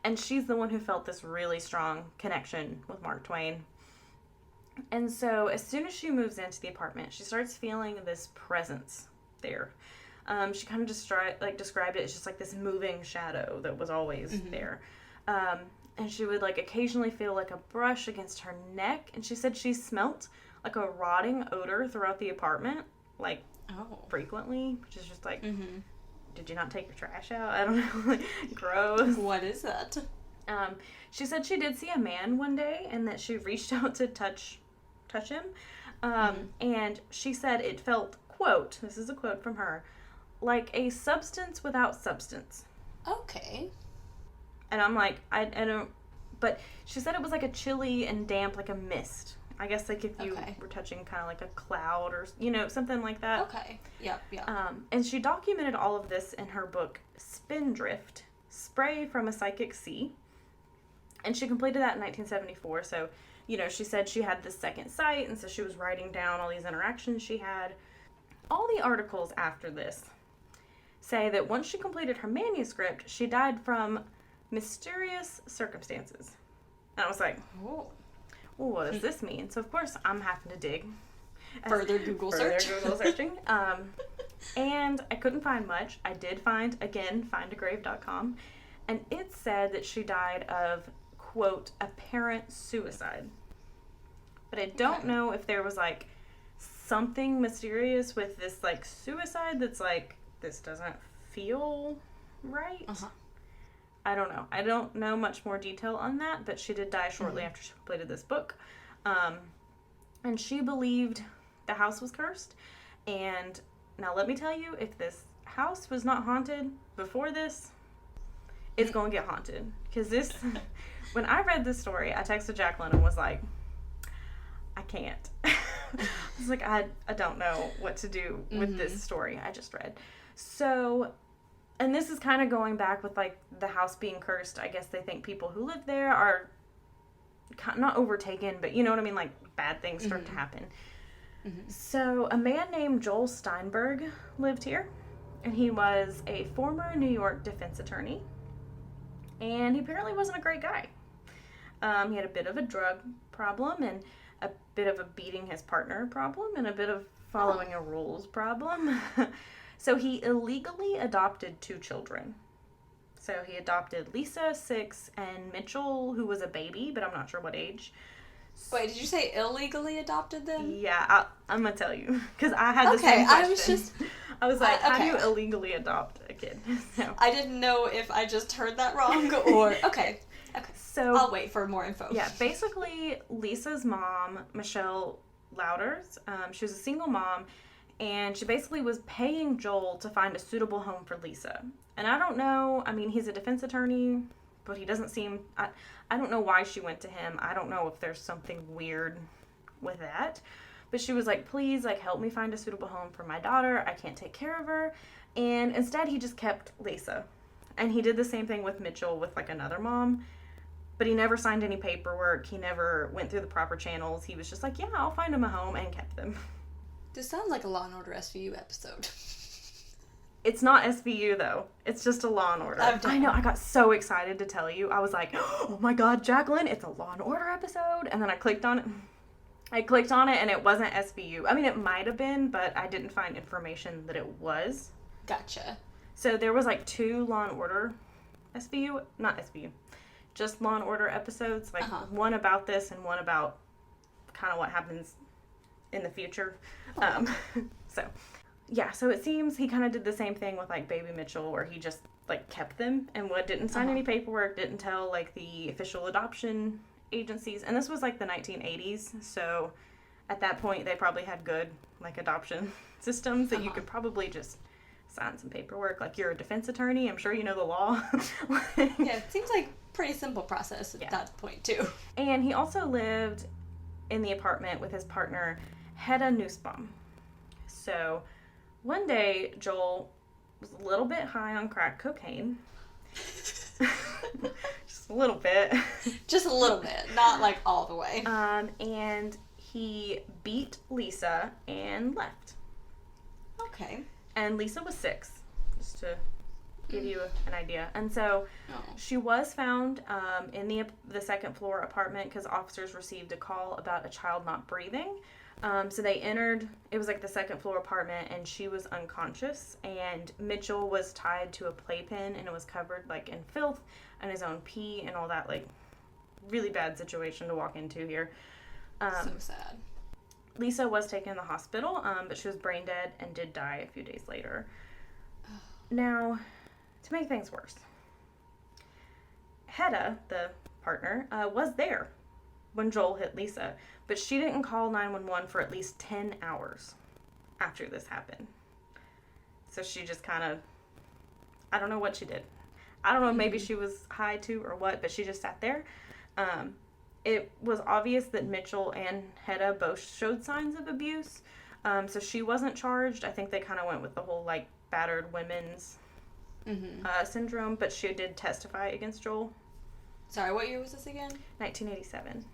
And she's the one who felt this really strong connection with Mark Twain. And so as soon as she moves into the apartment, she starts feeling this presence there. She kind of described it as just, like, this moving shadow that was always there. And she would, like, occasionally feel, like, a brush against her neck. And she said she smelt, like, a rotting odor throughout the apartment, like, frequently, which is just like, did you not take your trash out? I don't know. Like, gross. What is that? She said she did see a man one day and that she reached out to touch him. And she said it felt, quote, this is a quote from her, like a substance without substance. Okay. And I'm like, I don't, but she said it was like a chilly and damp, like a mist. I guess, like, if you were touching kind of like a cloud or, you know, something like that. Okay. Yep. And she documented all of this in her book, Spindrift, Spray from a Psychic Sea. And she completed that in 1974. So, you know, she said she had this second sight, and so she was writing down all these interactions she had. All the articles after this say that once she completed her manuscript, she died from mysterious circumstances. And I was like, well, what does this mean? So, of course, I'm having to dig. Further Google searching. And I couldn't find much. I did find, again, findagrave.com. And it said that she died of, quote, apparent suicide. But I don't know if there was, like, something mysterious with this, like, suicide that's like, this doesn't feel right. I don't know. I don't know much more detail on that, but she did die shortly after she completed this book. And she believed the house was cursed. And now let me tell you, if this house was not haunted before this, it's going to get haunted. Because this, when I read this story, I texted Jacqueline and was like, I can't. I was like, I don't know what to do with this story I just read. So, and this is kind of going back with, like, the house being cursed. I guess they think people who live there are not overtaken, but you know what I mean? Like, bad things start to happen. So, a man named Joel Steinberg lived here, and he was a former New York defense attorney, and he apparently wasn't a great guy. He had a bit of a drug problem, and a bit of a beating his partner problem, and a bit of following a rules problem. So he illegally adopted 2 children. So he adopted Lisa, 6, and Mitchell, who was a baby, but I'm not sure what age. Wait, did you say illegally adopted them? Yeah, I'm going to tell you. Because I had the same question. I was like, how do you illegally adopt a kid? So. I didn't know if I just heard that wrong or... Okay. So I'll wait for more info. Yeah, basically, Lisa's mom, Michelle Louders, she was a single mom, and she basically was paying Joel to find a suitable home for Lisa. And I don't know, I mean, he's a defense attorney, but he doesn't seem, I don't know why she went to him. I don't know if there's something weird with that. But she was like, please, like, help me find a suitable home for my daughter. I can't take care of her. And instead, he just kept Lisa. And he did the same thing with Mitchell with, like, another mom. But he never signed any paperwork. He never went through the proper channels. He was just like, yeah, I'll find him a home, and kept them. This sounds like a Law & Order SVU episode. It's not SVU, though. It's just a Law & Order. I know. I got so excited to tell you. I was like, oh my God, Jacqueline, it's a Law & Order episode. And then I clicked on it. And it wasn't SVU. I mean, it might have been, but I didn't find information that it was. Gotcha. So there was, like, 2 Law & Order not SVU, just Law & Order episodes. Like, one about this and one about kind of what happens in the future. So it seems he kind of did the same thing with, like, baby Mitchell, where he just, like, kept them and didn't sign any paperwork, didn't tell, like, the official adoption agencies. And this was, like, the 1980s, so at that point they probably had good, like, adoption systems that you could probably just sign some paperwork. Like, you're a defense attorney, I'm sure you know the law. Yeah, it seems like pretty simple process at that point, too. And he also lived in the apartment with his partner, Hedda Nussbaum. So one day, Joel was a little bit high on crack cocaine. A little bit. Just a little bit, not like all the way. And he beat Lisa and left. Okay. And Lisa was 6, just to give you an idea. And so she was found in the second floor apartment because officers received a call about a child not breathing. So they entered, it was like the second floor apartment, and she was unconscious, and Mitchell was tied to a playpen, and it was covered like in filth and his own pee and all that, like really bad situation to walk into here. So sad. Lisa was taken to the hospital, but she was brain dead and did die a few days later. Now, to make things worse, Hedda, the partner, was there when Joel hit Lisa, but she didn't call 911 for at least 10 hours after this happened. So she just kind of, I don't know what she did. I don't know, maybe she was high too or what, but she just sat there. It was obvious that Mitchell and Hedda both showed signs of abuse, so she wasn't charged. I think they kind of went with the whole, like, battered women's syndrome, but she did testify against Joel. Sorry, what year was this again? 1987.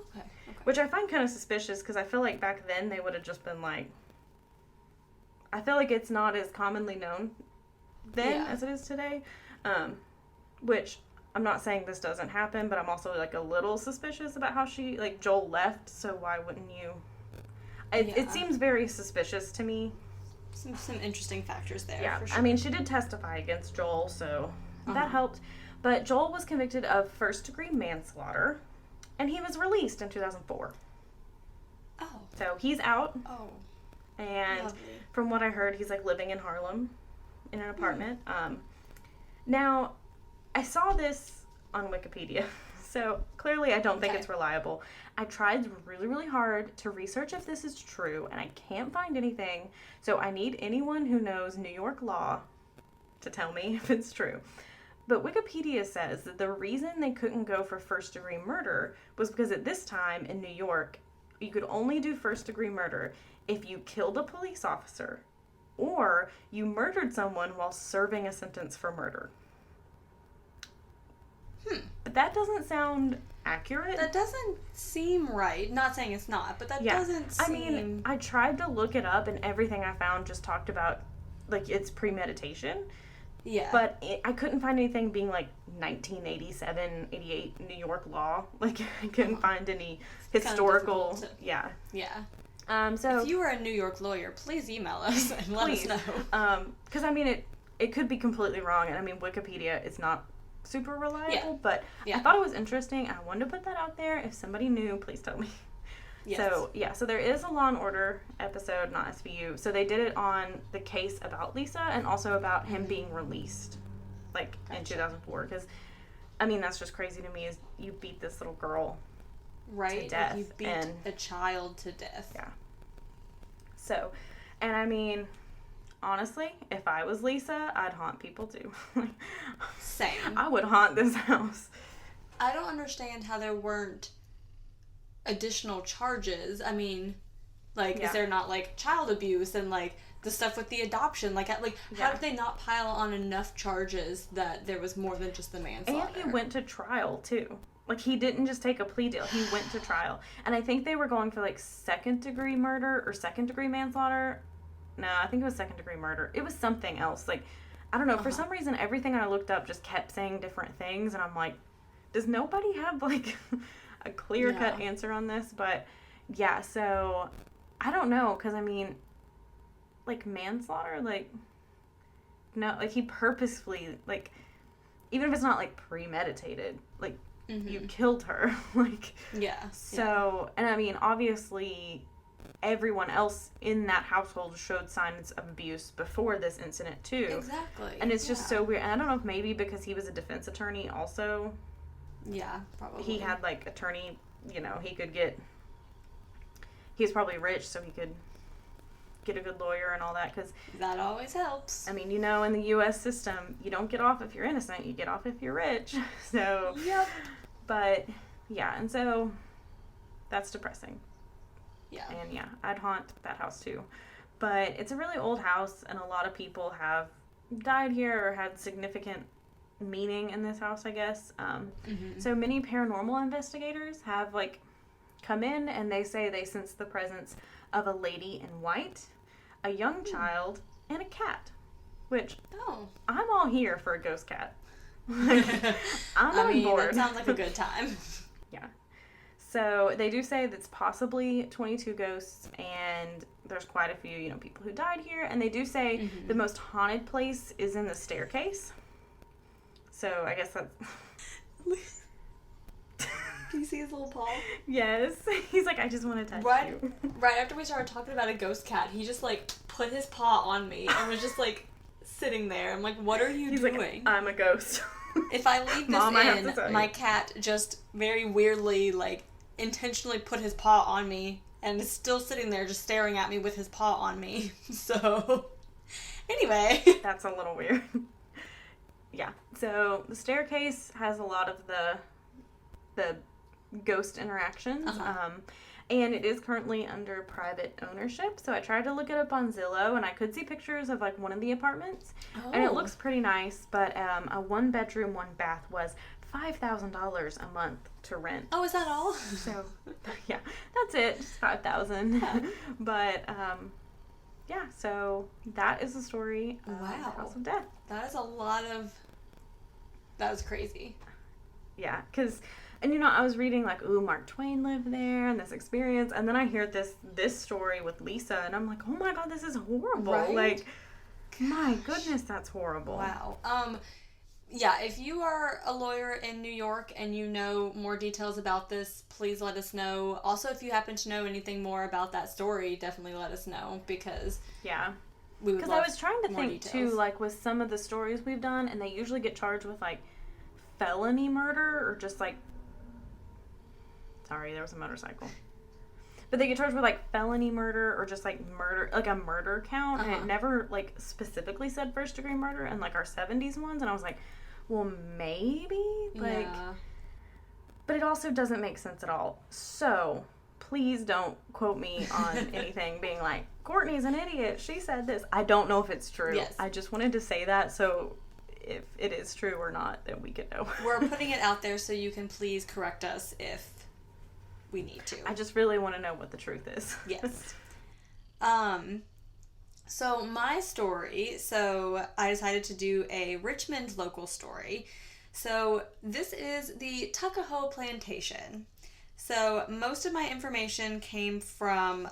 Okay. Which I find kind of suspicious, because I feel like back then they would have just been like, I feel like it's not as commonly known then as it is today, which I'm not saying this doesn't happen, but I'm also like a little suspicious about how she, like, Joel left, so why wouldn't you? It seems very suspicious to me. Some interesting factors there. Yeah, for sure. I mean, she did testify against Joel, so that helped. But Joel was convicted of first-degree manslaughter, and he was released in 2004. Oh. So he's out. Oh. And lovely. From what I heard, he's, like, living in Harlem in an apartment. Now, I saw this on Wikipedia, so clearly I don't think it's reliable. I tried really, really hard to research if this is true, and I can't find anything. So I need anyone who knows New York law to tell me if it's true. But Wikipedia says that the reason they couldn't go for first-degree murder was because at this time in New York, you could only do first-degree murder if you killed a police officer or you murdered someone while serving a sentence for murder. But that doesn't sound accurate. That doesn't seem right. Not saying it's not, but that doesn't seem... I mean, I tried to look it up, and everything I found just talked about, like, it's premeditation. Yeah. But I couldn't find anything being, like, 1987, 88 New York law. Like, I couldn't find any historical... Yeah. So... If you were a New York lawyer, please email us and let us know. Because, I mean, it could be completely wrong, and, I mean, Wikipedia is not super reliable, but I thought it was interesting. I wanted to put that out there. If somebody knew, please tell me. Yes. So there is a Law and Order episode, not SVU. So they did it on the case about Lisa and also about him being released, like, in 2004. Because, I mean, that's just crazy to me, is you beat this little girl to death. You beat a child to death. Yeah. So, and I mean... Honestly, if I was Lisa, I'd haunt people too. Same. I would haunt this house. I don't understand how there weren't additional charges. I mean, like, is there not, like, child abuse and, like, the stuff with the adoption? Like, how did they not pile on enough charges that there was more than just the manslaughter? And he went to trial too. Like, he didn't just take a plea deal. He went to trial. And I think they were going for, like, second-degree murder or second-degree manslaughter. No, I think it was second-degree murder. It was something else. Like, I don't know. For some reason, everything I looked up just kept saying different things. And I'm like, does nobody have, like, a clear-cut answer on this? But, yeah, so, I don't know. Because, I mean, like, manslaughter, like, no, like, he purposefully, like, even if it's not, like, premeditated, like, you killed her. Like, so, and I mean, obviously... everyone else in that household showed signs of abuse before this incident too. Exactly. And it's just so weird. And I don't know if maybe because he was a defense attorney also. Yeah, probably. He had, like, attorney, you know, he was probably rich, so he could get a good lawyer and all that. Cause, that always helps. I mean, you know, in the U.S. system, you don't get off if you're innocent. You get off if you're rich. So, but, yeah, and so that's depressing. Yeah. And yeah, I'd haunt that house too. But it's a really old house, and a lot of people have died here or had significant meaning in this house, I guess. So many paranormal investigators have, like, come in and they say they sense the presence of a lady in white, a young child, and a cat. Which, I'm all here for a ghost cat. Like, I'm on board. It sounds like a good time. Yeah. So they do say that's possibly 22 ghosts, and there's quite a few, you know, people who died here. And they do say the most haunted place is in the staircase. So I guess that's... Can you see his little paw? Yes. He's like, I just want to touch you. Right after we started talking about a ghost cat, he just, like, put his paw on me and was just, like, sitting there. I'm like, what are you doing? Like, I'm a ghost. If I leave this Mom, my cat just very weirdly, like, intentionally put his paw on me and is still sitting there just staring at me with his paw on me. So, anyway. That's a little weird. Yeah. So, the staircase has a lot of the ghost interactions. And it is currently under private ownership. So I tried to look it up on Zillow, and I could see pictures of, like, one of the apartments. And it looks pretty nice, but a 1-bedroom, 1-bath was $5,000 a month to rent. Oh, is that all? So, yeah, that's it. Just $5,000. Yeah. But, yeah, so that is the story of the House of Death. That is a lot of... That was crazy. Yeah, because... And, you know, I was reading, like, ooh, Mark Twain lived there and this experience. And then I hear this story with Lisa, and I'm like, oh, my God, this is horrible. Right? Like, my goodness, that's horrible. Wow. Yeah, if you are a lawyer in New York and you know more details about this, please let us know. Also, if you happen to know anything more about that story, definitely let us know, because... Yeah. Because I was trying to think, details. too, like, with some of the stories we've done, and they usually get charged with, like, felony murder or just, like... Sorry, there was a motorcycle. But they get charged with, like, felony murder or just, like, murder, like a murder count. And it never, like, specifically said first-degree murder in, like, our 70s ones. And I was like, well, maybe? Like, yeah. But it also doesn't make sense at all. So, please don't quote me on anything being like, Courtney's an idiot. She said this. I don't know if it's true. Yes. I just wanted to say that so if it is true or not, then we can know. We're putting it out there so you can please correct us if we need to. I just really want to know what the truth is. Yes. So my story, I decided to do a Richmond local story. So this is the Tuckahoe Plantation. So most of my information came from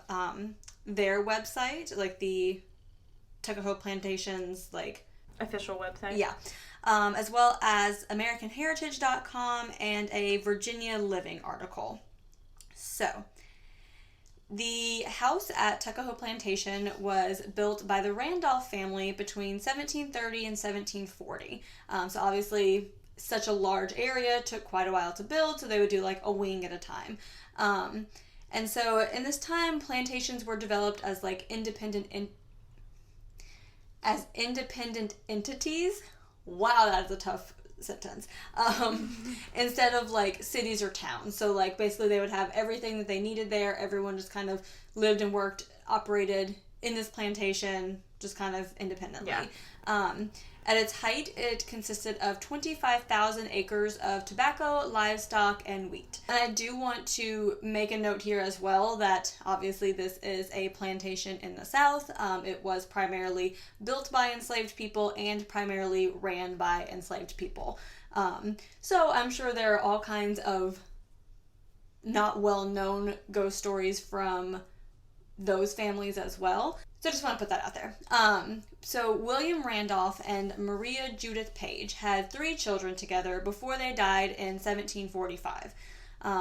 their website, like the Tuckahoe Plantation's, like... official website? Yeah. As well as AmericanHeritage.com and a Virginia Living article. So, the house at Tuckahoe Plantation was built by the Randolph family between 1730 and 1740. So obviously, such a large area took quite a while to build, so they would do like a wing at a time. And so in this time, plantations were developed as like independent entities. Wow, that's a tough sentence. Instead of like cities or towns. So like basically they would have everything that they needed there. Everyone just kind of lived and worked, operated in this plantation just kind of independently. Yeah. At its height, it consisted of 25,000 acres of tobacco, livestock, and wheat. And I do want to make a note here as well that obviously this is a plantation in the South. It was primarily built by enslaved people and primarily ran by enslaved people. So I'm sure there are all kinds of not well-known ghost stories from those families as well. So I just want to put that out there. So William Randolph and Maria Judith Page had 3 children together before they died in 1745.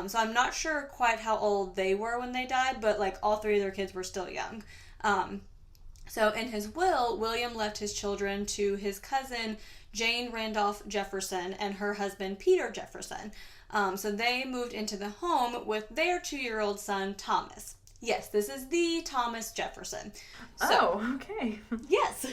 So I'm not sure quite how old they were when they died, but like all 3 of their kids were still young. So in his will, William left his children to his cousin Jane Randolph Jefferson and her husband Peter Jefferson. So they moved into the home with their 2-year-old son Thomas. Yes, this is the Thomas Jefferson. So, okay. Yes.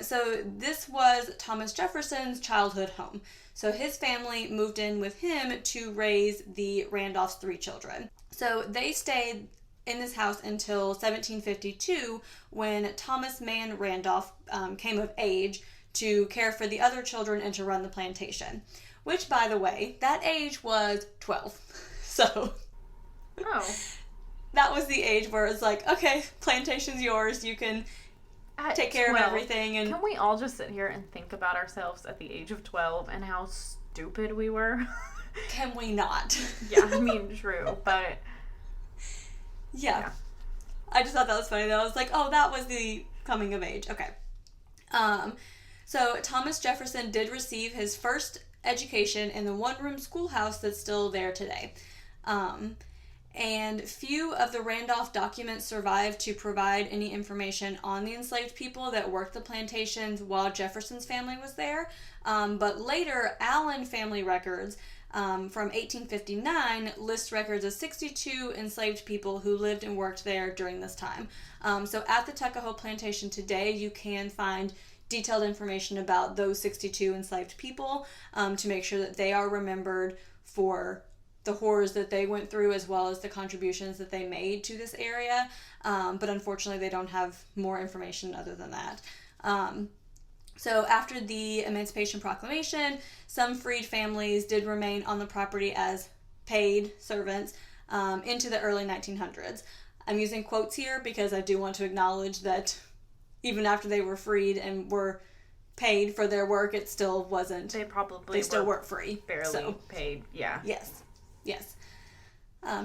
So this was Thomas Jefferson's childhood home. So his family moved in with him to raise the Randolph's 3 children. So they stayed in this house until 1752 when Thomas Mann Randolph came of age to care for the other children and to run the plantation. Which, by the way, that age was 12. So... Oh. That was the age where it's like, okay, plantation's yours. You can take care of everything. And can we all just sit here and think about ourselves at the age of 12 and how stupid we were? Can we not? Yeah, I mean, true, but... Yeah. I just thought that was funny, though. I was like, oh, that was the coming of age. Okay. So Thomas Jefferson did receive his first education in the one-room schoolhouse that's still there today. And few of the Randolph documents survive to provide any information on the enslaved people that worked the plantations while Jefferson's family was there. But later, Allen family records from 1859 list records of 62 enslaved people who lived and worked there during this time. So at the Tuckahoe Plantation today, you can find detailed information about those 62 enslaved people to make sure that they are remembered for the horrors that they went through as well as the contributions that they made to this area. But unfortunately, they don't have more information other than that. So after the Emancipation Proclamation, some freed families did remain on the property as paid servants into the early 1900s. I'm using quotes here because I do want to acknowledge that even after they were freed and were paid for their work, it still wasn't. They still weren't free. Barely paid, yeah. Yes.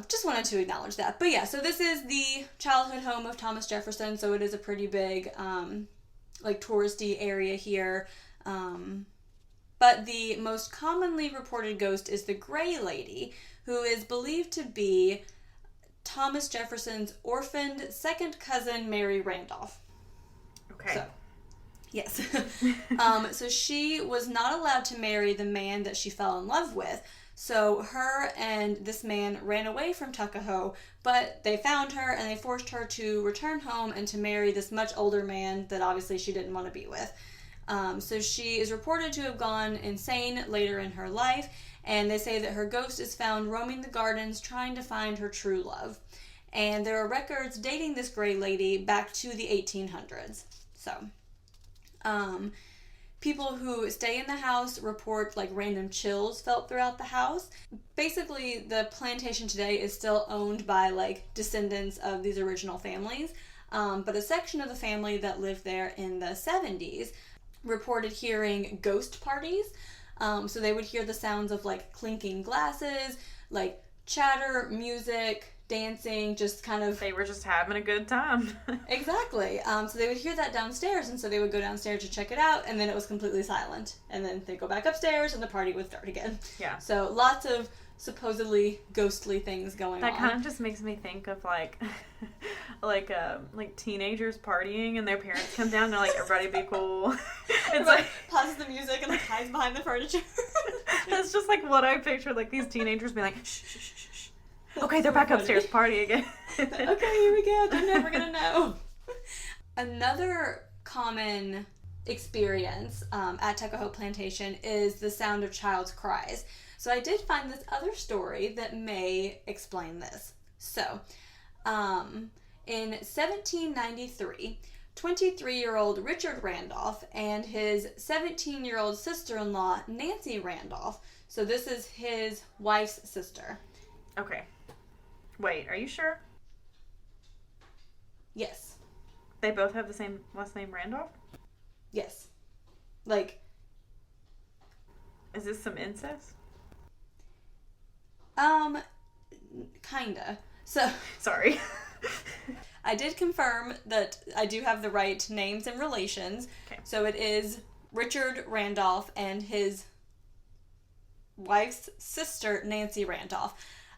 Just wanted to acknowledge that. But yeah, so this is the childhood home of Thomas Jefferson, so it is a pretty big, touristy area here. But the most commonly reported ghost is the Gray Lady, who is believed to be Thomas Jefferson's orphaned second cousin, Mary Randolph. Okay. So, yes. So she was not allowed to marry the man that she fell in love with. So her and this man ran away from Tuckahoe, but they found her and they forced her to return home and to marry this much older man that obviously she didn't want to be with. So she is reported to have gone insane later in her life, and they say that her ghost is found roaming the gardens trying to find her true love. And there are records dating this Gray Lady back to the 1800s. So, people who stay in the house report random chills felt throughout the house. Basically, the plantation today is still owned by descendants of these original families. But a section of the family that lived there in the 70s reported hearing ghost parties. So they would hear the sounds of clinking glasses, chatter, music, dancing, just kind of... They were just having a good time. Exactly. So they would hear that downstairs, and so they would go downstairs to check it out, and then it was completely silent. And then they'd go back upstairs, and the party would start again. Yeah. So lots of supposedly ghostly things going on. That kind of just makes me think of teenagers partying, and their parents come down, and they're like, everybody be cool. It's pauses the music and hides behind the furniture. That's just what I picture, these teenagers being like, shh, shh, shh, shh. Okay, they're back upstairs, party again. Okay, here we go. They're never gonna know. Another common experience at Tuckahoe Plantation is the sound of child's cries. So I did find this other story that may explain this. So, in 1793, 23-year-old Richard Randolph and his 17-year-old sister-in-law, Nancy Randolph, so this is his wife's sister. Okay. Wait, are you sure? Yes. They both have the same last name, Randolph? Yes. Is this some incest? Kinda. So... Sorry. I did confirm that I do have the right names and relations. Okay. So it is Richard Randolph and his wife's sister, Nancy Randolph.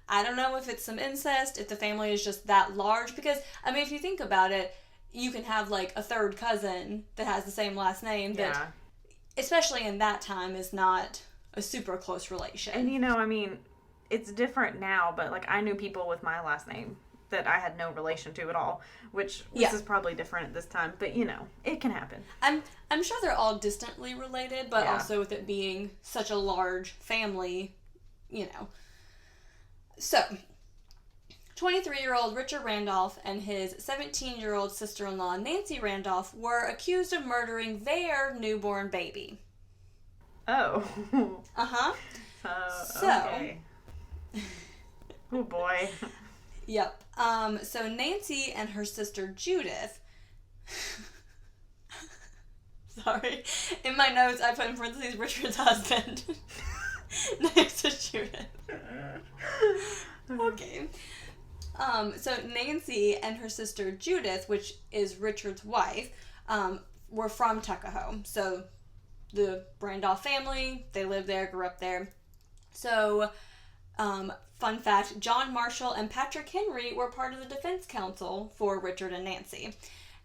I don't know if it's some incest, if the family is just that large, because, if you think about it, you can have, a third cousin that has the same last name that, especially in that time, is not a super close relation. And, it's different now, but, I knew people with my last name that I had no relation to at all, which this is probably different at this time, but, it can happen. I'm sure they're all distantly related, but also with it being such a large family, So, 23-year-old Richard Randolph and his 17-year-old sister-in-law Nancy Randolph were accused of murdering their newborn baby. Oh. Uh-huh. Okay. Oh boy. Yep. So Nancy and her sister Judith... Sorry. In my notes, I put in parentheses Richard's husband next to Judith. Okay. So Nancy and her sister Judith, which is Richard's wife, were from Tuckahoe. So the Randolph family, they lived there, grew up there. So, fun fact, John Marshall and Patrick Henry were part of the defense counsel for Richard and Nancy.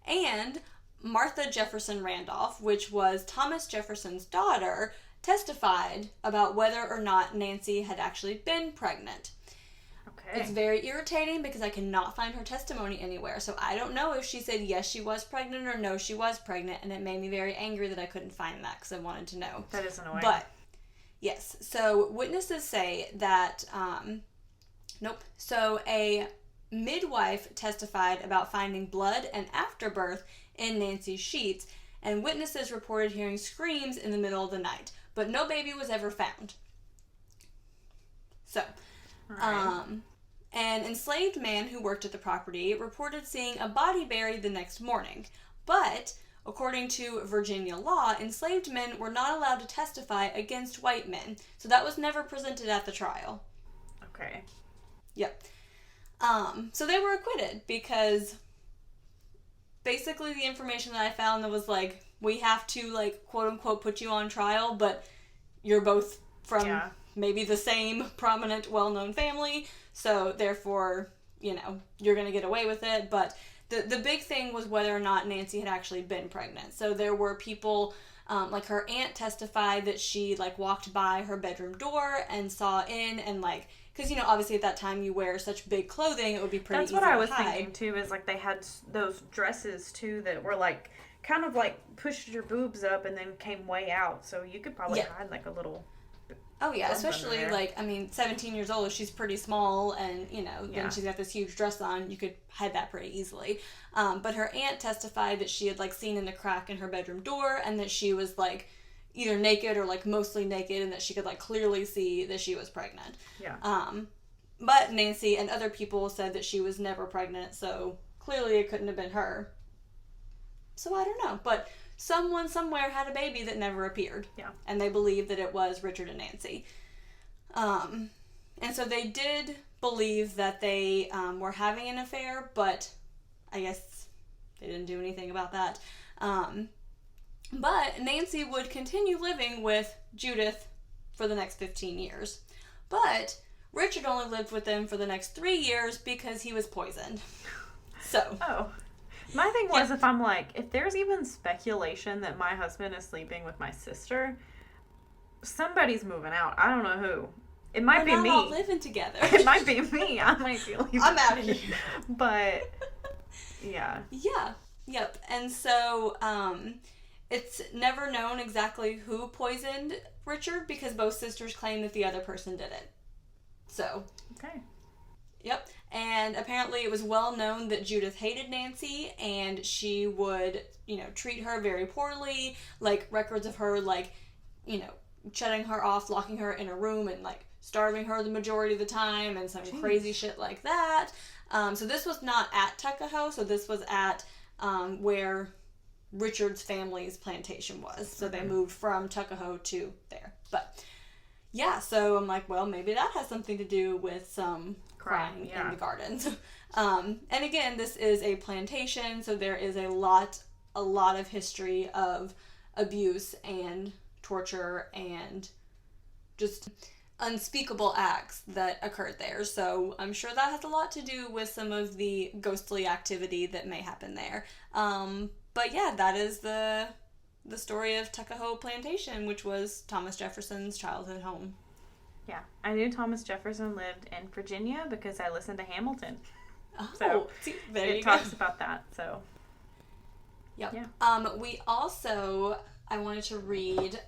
And Martha Jefferson Randolph, which was Thomas Jefferson's daughter, testified about whether or not Nancy had actually been pregnant. Okay. It's very irritating because I cannot find her testimony anywhere. So I don't know if she said yes, she was pregnant, or no, she was pregnant. And it made me very angry that I couldn't find that because I wanted to know. That is annoying. But, yes. So witnesses say that, nope. So a midwife testified about finding blood and afterbirth in Nancy's sheets. And witnesses reported hearing screams in the middle of the night. But no baby was ever found. So... Right. An enslaved man who worked at the property reported seeing a body buried the next morning. But, according to Virginia law, enslaved men were not allowed to testify against white men. So that was never presented at the trial. Okay. Yep. So they were acquitted because basically the information that I found that was like, we have to, like, quote unquote put you on trial, but you're both from maybe the same prominent, well-known family, so therefore, you know, you're going to get away with it. But the big thing was whether or not Nancy had actually been pregnant. So there were people, like her aunt testified that she, like, walked by her bedroom door and saw in, and, like, because, you know, obviously at that time you wear such big clothing, it would be pretty easy to hide. That's what I was thinking, too, is, like, they had those dresses, too, that were, like, kind of, like, pushed your boobs up and then came way out, so you could probably hide, like, a little... Oh, yeah, especially, like, I mean, 17 years old, she's pretty small, and, you know, then she's got this huge dress on, you could hide that pretty easily. But her aunt testified that she had, like, seen in the crack in her bedroom door, and that she was, like, either naked or, like, mostly naked, and that she could, like, clearly see that she was pregnant. Yeah. But Nancy and other people said that she was never pregnant, so clearly it couldn't have been her. So I don't know, but... someone somewhere had a baby that never appeared. Yeah. And they believed that it was Richard and Nancy. And so they did believe that they were having an affair, but I guess they didn't do anything about that. But Nancy would continue living with Judith for the next 15 years. But Richard only lived with them for the next 3 years because he was poisoned. So... Oh. My thing was, if there's even speculation that my husband is sleeping with my sister, somebody's moving out. I don't know who. It might be me. We're not all living together. It might be me. I might be leaving. I'm out of here. But, yeah. Yeah. Yep. And so, it's never known exactly who poisoned Richard because both sisters claim that the other person did it. So. Okay. Yep. And apparently it was well known that Judith hated Nancy, and she would, you know, treat her very poorly. Like, records of her, like, you know, shutting her off, locking her in a room, and, like, starving her the majority of the time, and some crazy shit like that. So this was not at Tuckahoe, so this was at where Richard's family's plantation was. So they moved from Tuckahoe to there. But, yeah, so I'm like, well, maybe that has something to do with some... crying in the gardens. And again, this is a plantation, so there is a lot of history of abuse and torture and just unspeakable acts that occurred there. So I'm sure that has a lot to do with some of the ghostly activity that may happen there. But yeah, that is the story of Tuckahoe Plantation, which was Thomas Jefferson's childhood home. Yeah, I knew Thomas Jefferson lived in Virginia because I listened to Hamilton. Oh, so see, there it you talks go. about that. So, yep. Yeah. We also, I wanted to read.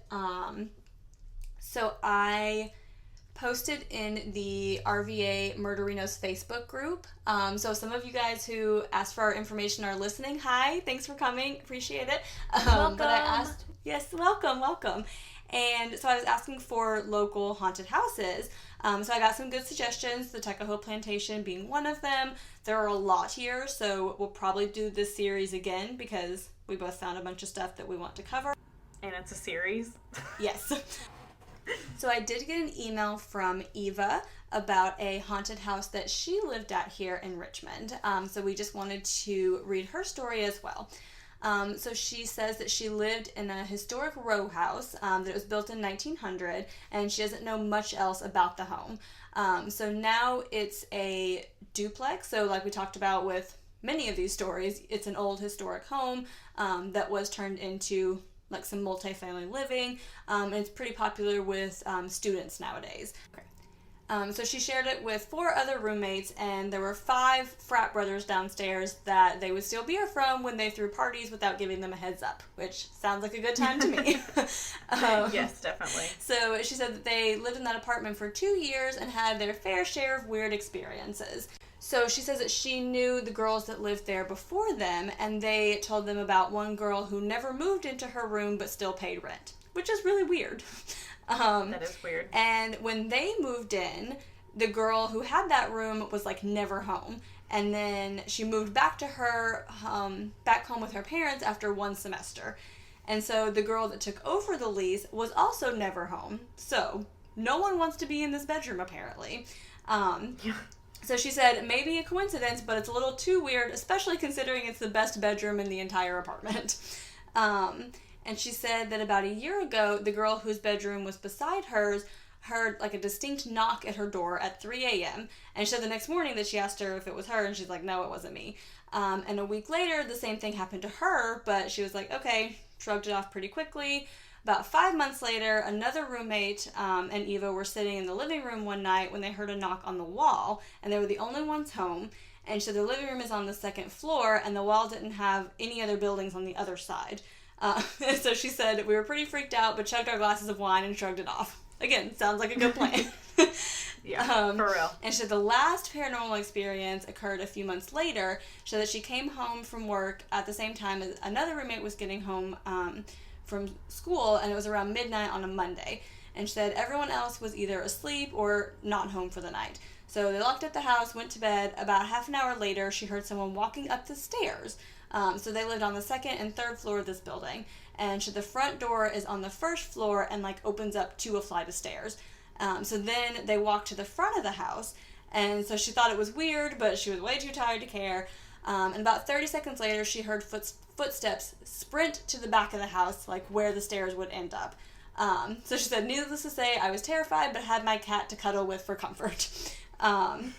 So I posted in the RVA Murderinos Facebook group. So some of you guys who asked for our information are listening. Hi, thanks for coming. Appreciate it. Welcome. But I asked, yes, welcome. And so I was asking for local haunted houses. So I got some good suggestions, the Tuckahoe Plantation being one of them. There are a lot here, so we'll probably do this series again because we both found a bunch of stuff that we want to cover. And it's a series. Yes. So I did get an email from Eva about a haunted house that she lived at here in Richmond. So we just wanted to read her story as well. So she says that she lived in a historic row house that was built in 1900, and she doesn't know much else about the home. So now it's a duplex. So like we talked about with many of these stories, it's an old historic home that was turned into like some multifamily living, and it's pretty popular with students nowadays. Okay. So she shared it with 4 other roommates, and there were 5 frat brothers downstairs that they would steal beer from when they threw parties without giving them a heads up, which sounds like a good time to me. Yes, definitely. So she said that they lived in that apartment for 2 years and had their fair share of weird experiences. So she says that she knew the girls that lived there before them, and they told them about one girl who never moved into her room but still paid rent, which is really weird. That is weird. And when they moved in, the girl who had that room was like never home. And then she moved back to her, back home with her parents after 1 semester. And so the girl that took over the lease was also never home. So no one wants to be in this bedroom apparently. Yeah. So she said, maybe a coincidence, but it's a little too weird, especially considering it's the best bedroom in the entire apartment. And she said that about a year ago, the girl whose bedroom was beside hers heard like a distinct knock at her door at 3 a.m. And she said the next morning that she asked her if it was her, and she's like, no, it wasn't me. And a week later, the same thing happened to her, but she was like, okay, shrugged it off pretty quickly. About 5 months later, another roommate and Eva were sitting in the living room one night when they heard a knock on the wall, and they were the only ones home. And so the living room is on the 2nd floor, and the wall didn't have any other buildings on the other side. So she said, we were pretty freaked out, but chugged our glasses of wine and shrugged it off. Again, sounds like a good plan. Yeah, for real. And she said the last paranormal experience occurred a few months later. She said that she came home from work at the same time as another roommate was getting home from school, and it was around midnight on a Monday. And she said everyone else was either asleep or not home for the night. So they locked up the house, went to bed. About half an hour later, she heard someone walking up the stairs. So they lived on the 2nd and 3rd floor of this building. And the front door is on the 1st floor and like opens up to a flight of stairs. So then they walked to the front of the house. And so she thought it was weird, but she was way too tired to care. And about 30 seconds later, she heard footsteps sprint to the back of the house, like where the stairs would end up. So she said, needless to say, I was terrified, but had my cat to cuddle with for comfort. And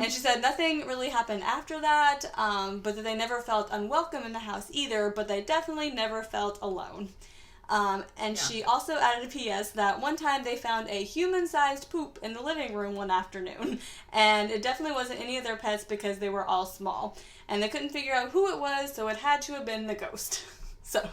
she said nothing really happened after that, but that they never felt unwelcome in the house either, but they definitely never felt alone. And she also added a PS that one time they found a human-sized poop in the living room one afternoon, and it definitely wasn't any of their pets because they were all small, and they couldn't figure out who it was, so it had to have been the ghost. So,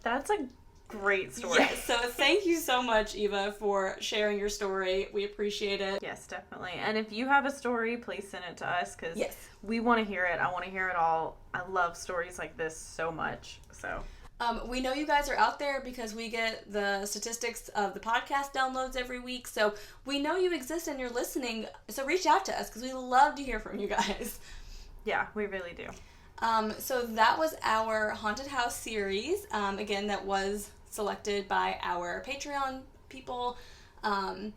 that's a great story. Yes, so thank you so much, Eva, for sharing your story. We appreciate it. Yes, definitely. And if you have a story, please send it to us, because we want to hear it. I want to hear it all. I love stories like this so much. So we know you guys are out there because we get the statistics of the podcast downloads every week. So we know you exist and you're listening. So reach out to us because we love to hear from you guys. Yeah, we really do. So that was our haunted house series. Again, that was selected by our Patreon people. And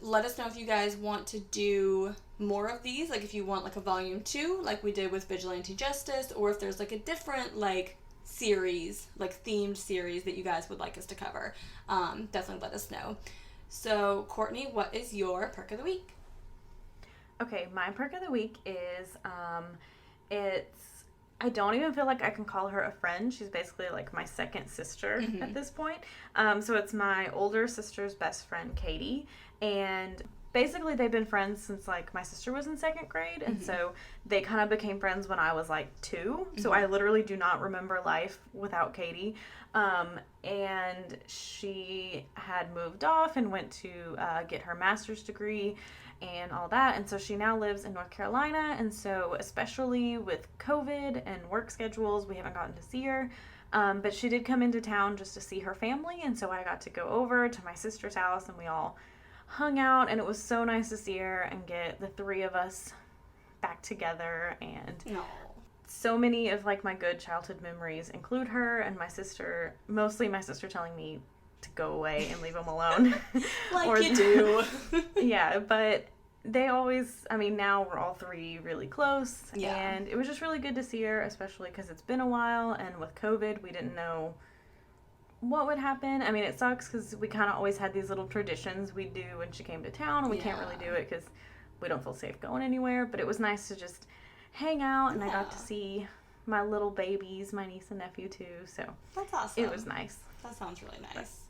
let us know if you guys want to do more of these, like if you want like a volume 2, like we did with Vigilante Justice, or if there's like a different like series, like themed series that you guys would like us to cover. Definitely let us know. So Courtney, what is your perk of the week? Okay, my perk of the week is I don't even feel like I can call her a friend. She's basically like my second sister at this point. So it's my older sister's best friend, Katie. And basically they've been friends since like my sister was in 2nd grade, and so they kind of became friends when I was like 2. So I literally do not remember life without Katie. And she had moved off and went to get her master's degree and all that, and so she now lives in North Carolina, and so especially with COVID and work schedules, we haven't gotten to see her. But she did come into town just to see her family, and so I got to go over to my sister's house, and we all hung out, and it was so nice to see her and get the 3 of us back together. And so many of like my good childhood memories include her and my sister, mostly my sister telling me to go away and leave them alone. Like you do. Yeah, but they always, I mean, now we're all 3 really close, and it was just really good to see her, especially because it's been a while, and with COVID, we didn't know what would happen. I mean, it sucks because we kind of always had these little traditions we'd do when she came to town, and we can't really do it because we don't feel safe going anywhere, but it was nice to just hang out, and I got to see my little babies, my niece and nephew too, so that's awesome. It was nice. That sounds really nice.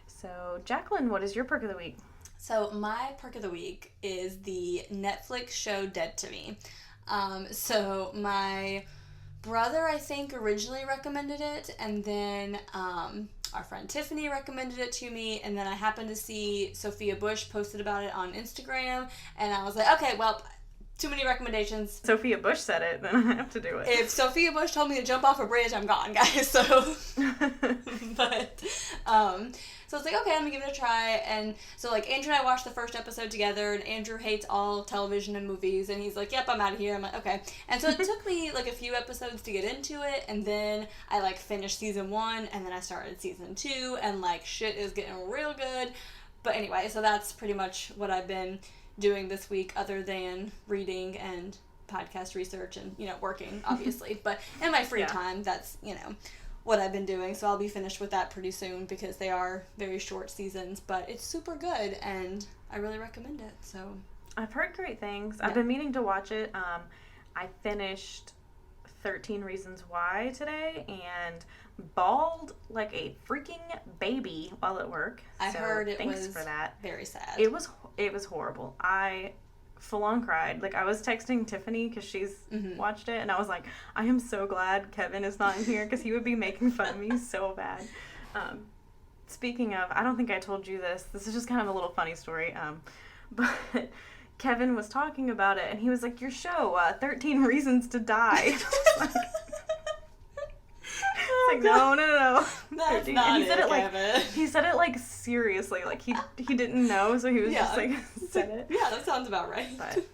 So, Jacqueline, what is your perk of the week? So, my perk of the week is the Netflix show Dead to Me. So, my brother, I think, originally recommended it, and then our friend Tiffany recommended it to me, and then I happened to see Sophia Bush posted about it on Instagram, and I was like, okay, well, too many recommendations. Sophia Bush said it, then I have to do it. If Sophia Bush told me to jump off a bridge, I'm gone, guys. So, but, so I was like, okay, I'm gonna give it a try. And so, like, Andrew and I watched the first episode together, and Andrew hates all television and movies, and he's like, yep, I'm out of here. I'm like, okay. And so it took me, like, a few episodes to get into it, and then I, like, finished season 1, and then I started season 2, and, like, shit is getting real good. But anyway, so that's pretty much what I've been doing this week, other than reading and podcast research and, working, obviously. But in my free time, that's, what I've been doing. So I'll be finished with that pretty soon because they are very short seasons, but it's super good and I really recommend it. So I've heard great things. I've been meaning to watch it. I finished 13 Reasons Why today and bawled like a freaking baby while at work. I heard it thanks was for that. Very sad. It was horrible. I full on cried. Like, I was texting Tiffany because she's watched it, and I was like, I am so glad Kevin is not in here because he would be making fun of me so bad. Speaking of, I don't think I told you this. This is just kind of a little funny story. But Kevin was talking about it, and he was like, your show, 13 Reasons to Die. It's like, no. That's not he said it like Kevin. He said it like seriously, like he didn't know, so he was just like said it. Yeah, that sounds about right. But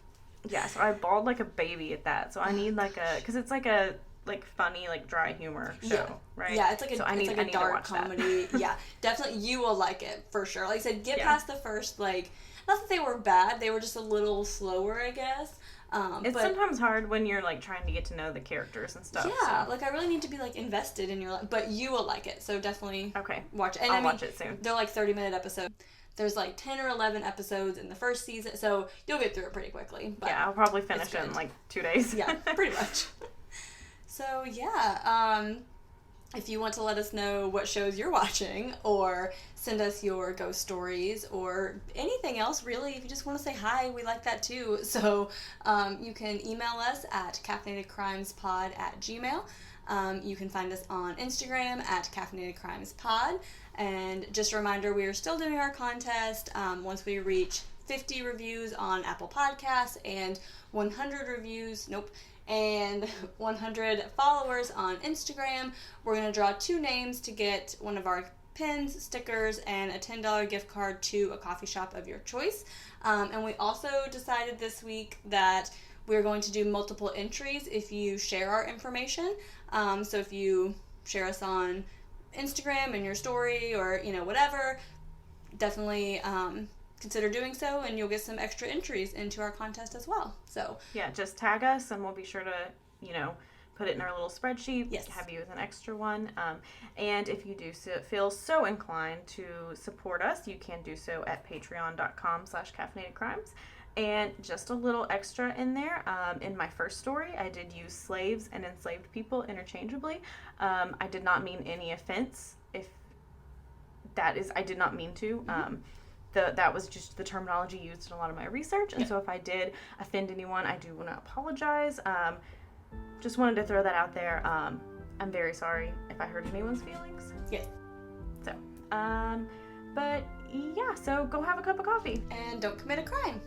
yeah, so I bawled like a baby at that. So I need like because it's like a funny, like dry humor show, right? Yeah, it's like I need a dark to watch comedy. Yeah, definitely you will like it for sure. Like I said, get past the first not that they were bad, they were just a little slower, I guess. It's sometimes hard when you're like trying to get to know the characters and stuff. Yeah, like I really need to be like invested in your life, but you will like it. So definitely watch it. And I'll watch it soon. They're like 30-minute episodes. There's like 10 or 11 episodes in the first season, so you'll get through it pretty quickly. But yeah, I'll probably finish it in like 2 days. Yeah, pretty much. So yeah, if you want to let us know what shows you're watching, or send us your ghost stories, or anything else, really, if you just want to say hi, we like that too. So you can email us at caffeinatedcrimespod@gmail.com. You can find us on Instagram at caffeinatedcrimespod. And just a reminder, we are still doing our contest. Once we reach 50 reviews on Apple Podcasts and 100 reviews, and 100 followers on Instagram, we're going to draw 2 names to get one of our pins, stickers, and a $10 gift card to a coffee shop of your choice. And we also decided this week that we're going to do multiple entries if you share our information. So if you share us on Instagram in your story or, whatever, definitely consider doing so, and you'll get some extra entries into our contest as well. So yeah, just tag us and we'll be sure to, put it in our little spreadsheet, have you as an extra one. And if you do feel so inclined to support us, you can do so at patreon.com/caffeinatedcrimes. And just a little extra in there, in my first story, I did use slaves and enslaved people interchangeably. I did not mean any offense. If that is, I did not mean to. that was just the terminology used in a lot of my research. And so if I did offend anyone, I do want to apologize. Just wanted to throw that out there. I'm very sorry if I hurt anyone's feelings. Yes. So, but yeah, so go have a cup of coffee. And don't commit a crime.